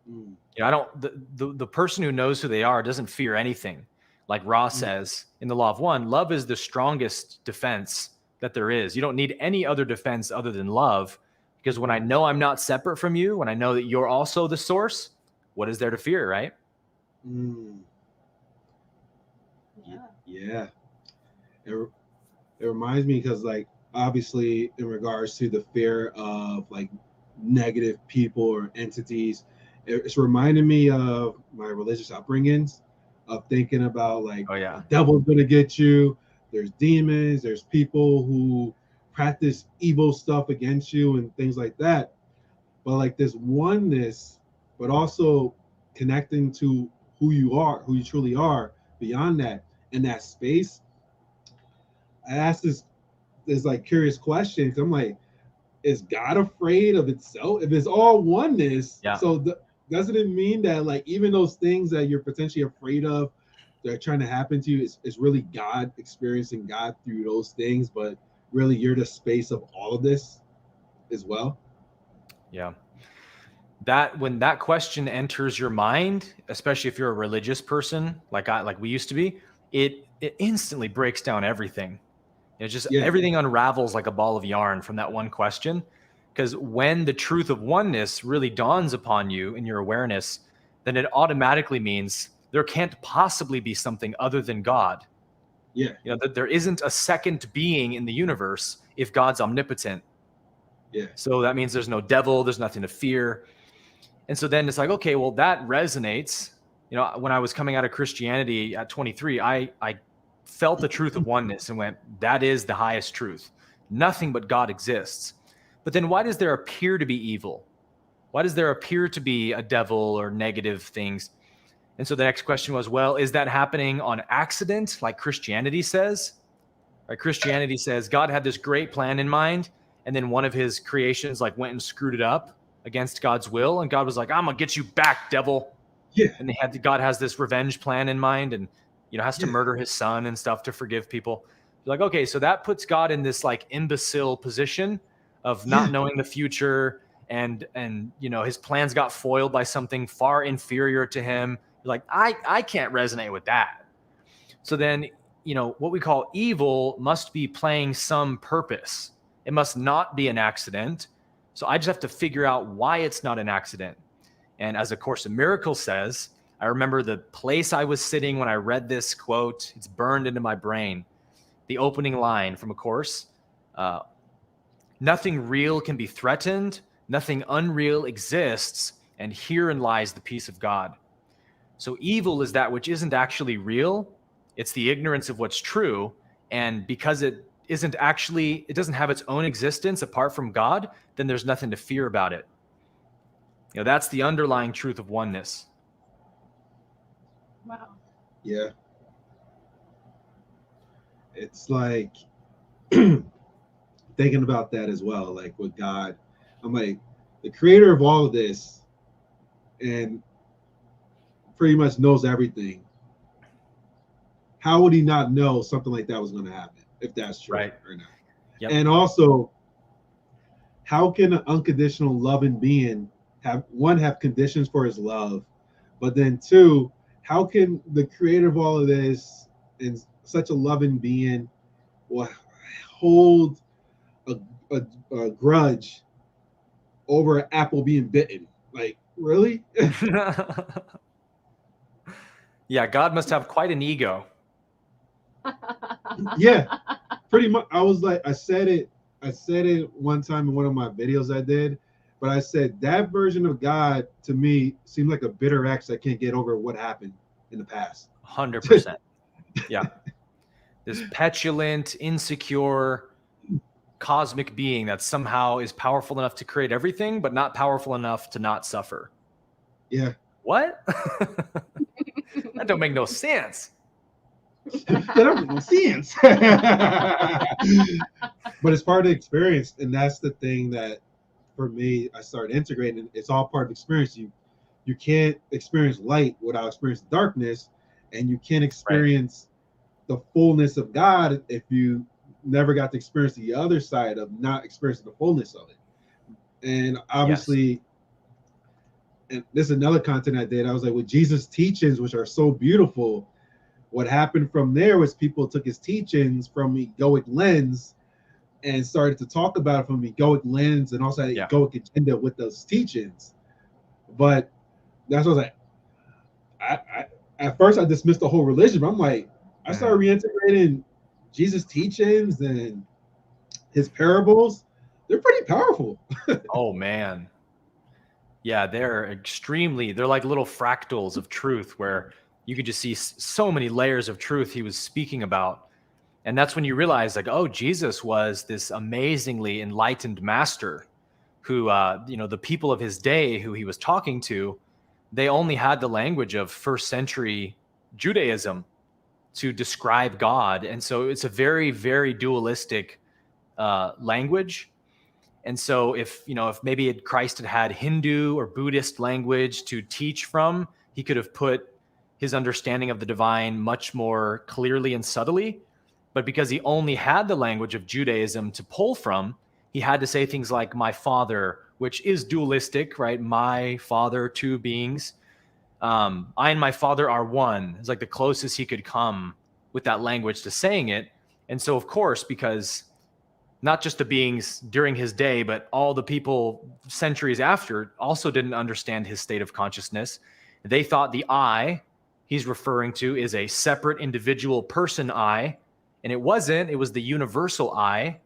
You know, the person who knows who they are doesn't fear anything. Like Ra says in the Law of One, love is the strongest defense that there is. You don't need any other defense other than love, because when I know I'm not separate from you, when I know that you're also the source, what is there to fear, right? Yeah. It reminds me because, like, obviously in regards to the fear of like negative people or entities, it's reminding me of my religious upbringings of thinking about like, the devil's gonna get you. There's demons, there's people who practice evil stuff against you and things like that. But like this oneness, but also connecting to who you are, who you truly are beyond that, in that space. I asked this like curious question, because I'm like, is God afraid of itself? If it's all oneness, so doesn't it mean that like even those things that you're potentially afraid of that are trying to happen to you is really God, experiencing God through those things, but really you're the space of all of this as well? Yeah. That when that question enters your mind, especially if you're a religious person like we used to be, it instantly breaks down everything. It's just everything unravels like a ball of yarn from that one question. Because when the truth of oneness really dawns upon you in your awareness, then it automatically means there can't possibly be something other than God. Yeah. That there isn't a second being in the universe if God's omnipotent. Yeah. So that means there's no devil, there's nothing to fear. And so then it's like, okay, well, that resonates. When I was coming out of Christianity at 23, I felt the truth of oneness and went, that is the highest truth. Nothing but God exists. But then why does there appear to be evil? Why does there appear to be a devil or negative things? And so the next question was, well, is that happening on accident, like Christianity says? Right? Christianity says God had this great plan in mind, and then one of his creations went and screwed it up against God's will, and God was like, I'm gonna get you back, devil. Yeah. And God has this revenge plan in mind, and has to murder his son and stuff to forgive people. You're like, okay, so that puts God in this imbecile position of not knowing the future, and his plans got foiled by something far inferior to him. You're like, I can't resonate with that. So then, what we call evil must be playing some purpose. It must not be an accident. So I just have to figure out why it's not an accident. And as A Course in Miracles says, I remember the place I was sitting when I read this quote. It's burned into my brain. The opening line from A Course, nothing real can be threatened, nothing unreal exists, and herein lies the peace of God. So evil is that which isn't actually real. It's the ignorance of what's true. And because it doesn't have its own existence apart from God, then there's nothing to fear about it. That's the underlying truth of oneness. Wow. Yeah. It's like thinking about that as well, with God. I'm like, the creator of all of this and pretty much knows everything. How would he not know something like that was going to happen, if that's true or not? Yep. And also, how can an unconditional loving being have conditions for his love, but then two, how can the creator of all of this and such a loving being will hold a grudge over an apple being bitten? Really? Yeah, God must have quite an ego. Yeah, pretty much. I said it one time in one of my videos I did, but I said that version of God to me seemed like a bitter ex that can't get over what happened in the past. 100%. Yeah. This petulant, insecure, cosmic being that somehow is powerful enough to create everything, but not powerful enough to not suffer. Yeah. What? That don't make no sense. That don't make no sense. But it's part of the experience, and that's the thing that, for me, I started integrating. It's all part of experience. You can't experience light without experiencing darkness, and you can't experience the fullness of God if you never got to experience the other side of not experiencing the fullness of it. And obviously, and this is another content I did. I was like, with Jesus' teachings, which are so beautiful, what happened from there was people took his teachings from egoic lens and started to talk about it from egoic lens and also had an egoic agenda with those teachings. But that's what I was like. At first I dismissed the whole religion, but I'm like, I started reintegrating Jesus' teachings and his parables. They're pretty powerful. Oh man. Yeah, they're like little fractals of truth where you could just see so many layers of truth he was speaking about. And that's when you realize, oh, Jesus was this amazingly enlightened master who, the people of his day who he was talking to, they only had the language of first century Judaism to describe God. And so it's a very, very dualistic language. And so if maybe Christ had Hindu or Buddhist language to teach from, he could have put his understanding of the divine much more clearly and subtly. But because he only had the language of Judaism to pull from, he had to say things like my father, which is dualistic, right? My father, two beings. I and my father are one. It's like the closest he could come with that language to saying it. And so, of course, because not just the beings during his day, but all the people centuries after also didn't understand his state of consciousness. They thought the I he's referring to is a separate individual person I, and it wasn't. It was the universal I.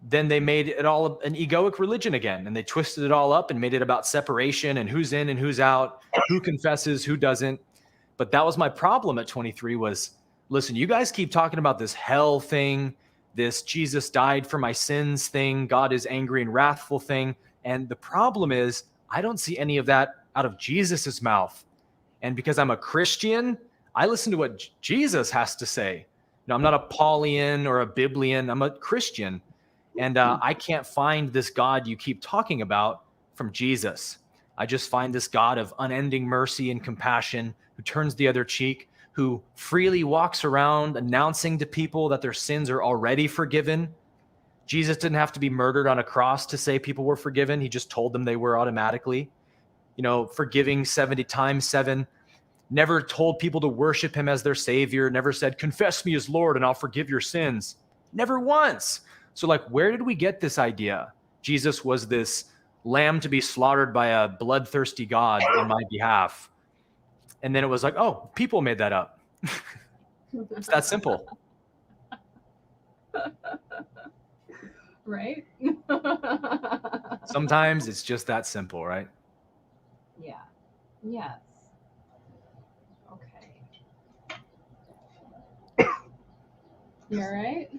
Then they made it all an egoic religion again, and they twisted it all up and made it about separation and who's in and who's out, who confesses, who doesn't. But that was my problem at 23 was, listen, you guys keep talking about this hell thing, this Jesus died for my sins thing, God is angry and wrathful thing. And the problem is, I don't see any of that out of Jesus's mouth. And because I'm a Christian, I listen to what Jesus has to say. You know, I'm not a Paulian or a Biblian, I'm a Christian. And I can't find this God you keep talking about from Jesus. I just find this God of unending mercy and compassion who turns the other cheek, who freely walks around announcing to people that their sins are already forgiven. Jesus didn't have to be murdered on a cross to say people were forgiven. He just told them they were automatically. You know, forgiving 70 times 7, never told people to worship him as their savior, never said, confess me as Lord and I'll forgive your sins. Never once. So like, where did we get this idea? Jesus was this lamb to be slaughtered by a bloodthirsty God on my behalf. And then it was like, oh, people made that up. It's that simple. Right? Sometimes it's just that simple, right? Yeah. Yes. Okay. You all right?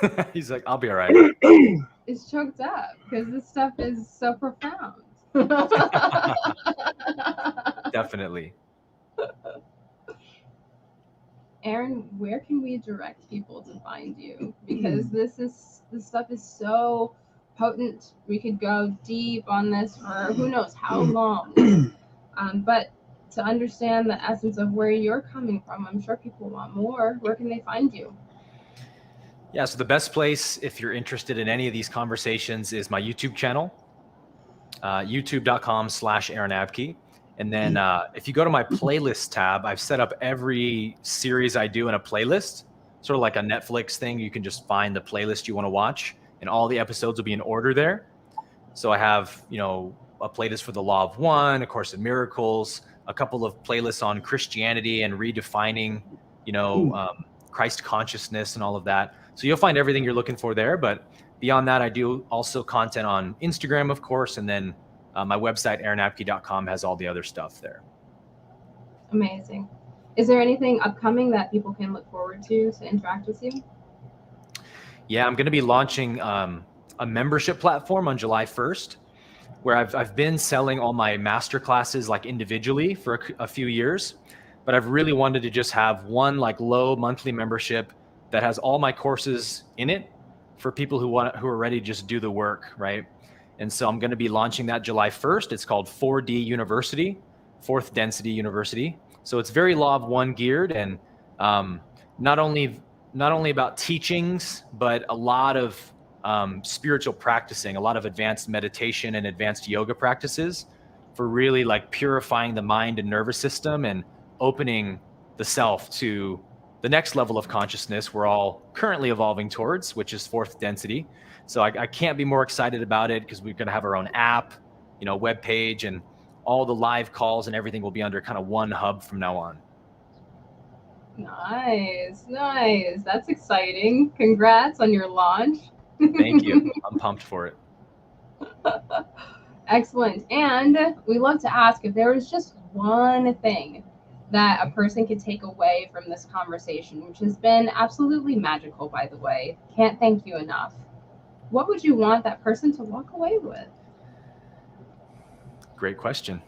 Okay. He's like, I'll be all right. It's choked up because this stuff is so profound. Definitely. Aaron, where can we direct people to find you? Because this stuff is so potent. We could go deep on this for who knows how long. But to understand the essence of where you're coming from, I'm sure people want more. Where can they find you? Yeah, so the best place, if you're interested in any of these conversations, is my YouTube channel, youtube.com/Aaron Abke. And then if you go to my playlist tab, I've set up every series I do in a playlist, sort of like a Netflix thing. You can just find the playlist you want to watch, and all the episodes will be in order there. So I have, you know, a playlist for the Law of One, A Course in Miracles, a couple of playlists on Christianity and redefining, you know, Christ consciousness and all of that. So you'll find everything you're looking for there. But beyond that, I do also content on Instagram, of course, and then my website, aaronabke.com, has all the other stuff there. Amazing. Is there anything upcoming that people can look forward to interact with you? Yeah, I'm going to be launching a membership platform on July 1st, where I've been selling all my master classes like individually for a few years, but I've really wanted to just have one like low monthly membership that has all my courses in it for people who are ready to just do the work, right? And so I'm going to be launching that July 1st. It's called 4D University, Fourth Density University. So it's very Law of One geared, and not only about teachings, but a lot of spiritual practicing, a lot of advanced meditation and advanced yoga practices for really like purifying the mind and nervous system and opening the self to the next level of consciousness we're all currently evolving towards, which is fourth density. So I can't be more excited about it because we're going to have our own app, you know, web page, and all the live calls and everything will be under kind of one hub from now on. Nice. That's exciting. Congrats on your launch. Thank you. I'm pumped for it. Excellent. And we love to ask if there was just one thing that a person could take away from this conversation, which has been absolutely magical, by the way. Can't thank you enough. What would you want that person to walk away with? Great question.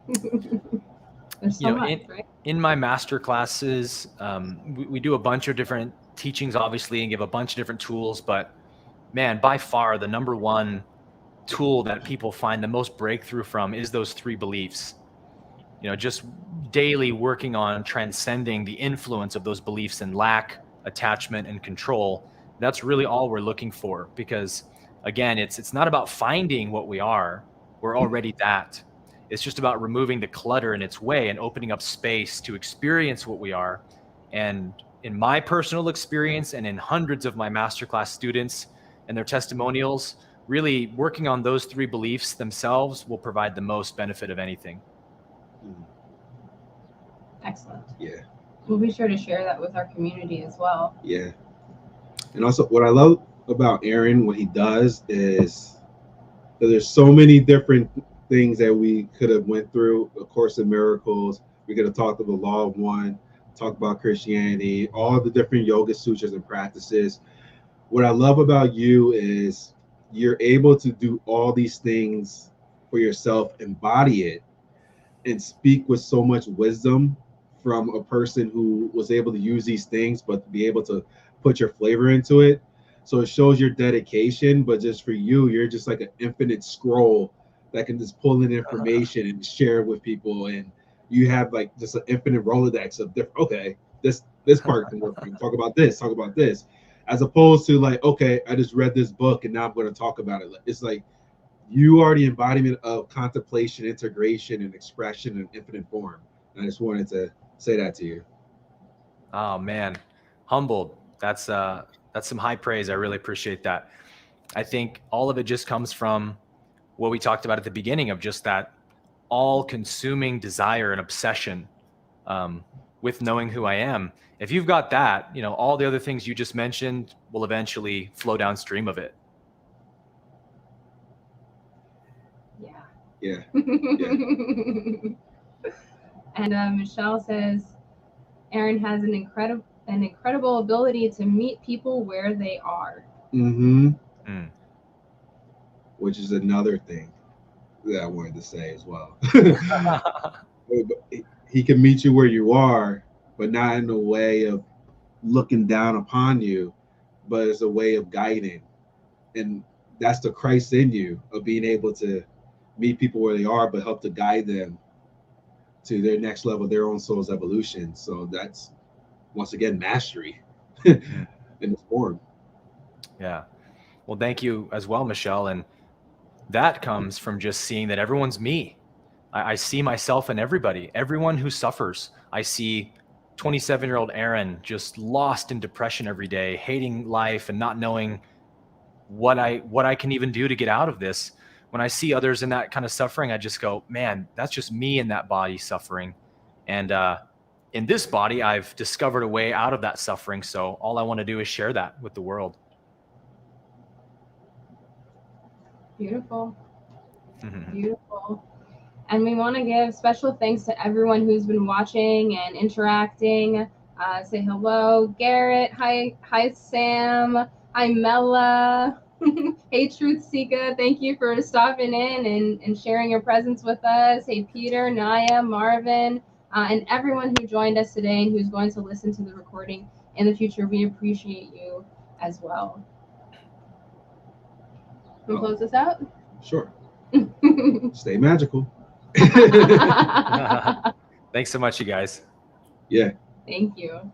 There's so much, right? In my master classes, we do a bunch of different teachings, obviously, and give a bunch of different tools. But man, by far, the number one tool that people find the most breakthrough from is those 3 beliefs. You know, just daily working on transcending the influence of those beliefs and lack, attachment, and control. That's really all we're looking for, because again, it's not about finding what we are. We're already that. It's just about removing the clutter in its way and opening up space to experience what we are. And in my personal experience and in hundreds of my masterclass students and their testimonials, really working on those 3 beliefs themselves will provide the most benefit of anything. Excellent. Yeah. We'll be sure to share that with our community as well. Yeah. And also what I love about Aaron, what he does is that there's so many different things that we could have went through. A Course in Miracles. We could have talked about the Law of One, talked about Christianity, all the different yoga sutras and practices. What I love about you is you're able to do all these things for yourself, embody it, and speak with so much wisdom from a person who was able to use these things, but be able to put your flavor into it. So it shows your dedication, but just for you, you're just like an infinite scroll that can just pull in information and share it with people. And you have like just an infinite Rolodex of different, okay, this part can work. Talk about this, as opposed to like, okay, I just read this book and now I'm going to talk about it. It's like you are the embodiment of contemplation, integration, and expression in infinite form. And I just wanted to say that to you. Oh man, humbled. That's some high praise. I really appreciate that. I think all of it just comes from what we talked about at the beginning of just that all-consuming desire and obsession with knowing who I am. If you've got that, you know, all the other things you just mentioned will eventually flow downstream of it. Yeah. And Michelle says, Aaron has an incredible ability to meet people where they are. Which is another thing that I wanted to say as well. He can meet you where you are, but not in a way of looking down upon you, but as a way of guiding. And that's the Christ in you, of being able to meet people where they are, but help to guide them to their next level, their own soul's evolution. So that's, once again, mastery in this form. Yeah. Well, thank you as well, Michelle. And that comes from just seeing that everyone's me. I see myself in everybody, everyone who suffers. I see 27-year-old Aaron just lost in depression every day, hating life and not knowing what I can even do to get out of this. When I see others in that kind of suffering, I just go, man, that's just me in that body suffering. And in this body, I've discovered a way out of that suffering. So all I want to do is share that with the world. Beautiful. Beautiful. And we want to give special thanks to everyone who's been watching and interacting. Say hello, Garrett. Hi, Sam. Hi, Mella. Hey, Truth Sika. Thank you for stopping in and sharing your presence with us. Hey, Peter, Naya, Marvin, and everyone who joined us today and who's going to listen to the recording in the future. We appreciate you as well. Can we close this out? Sure. Stay magical. Thanks so much, you guys. Yeah. Thank you.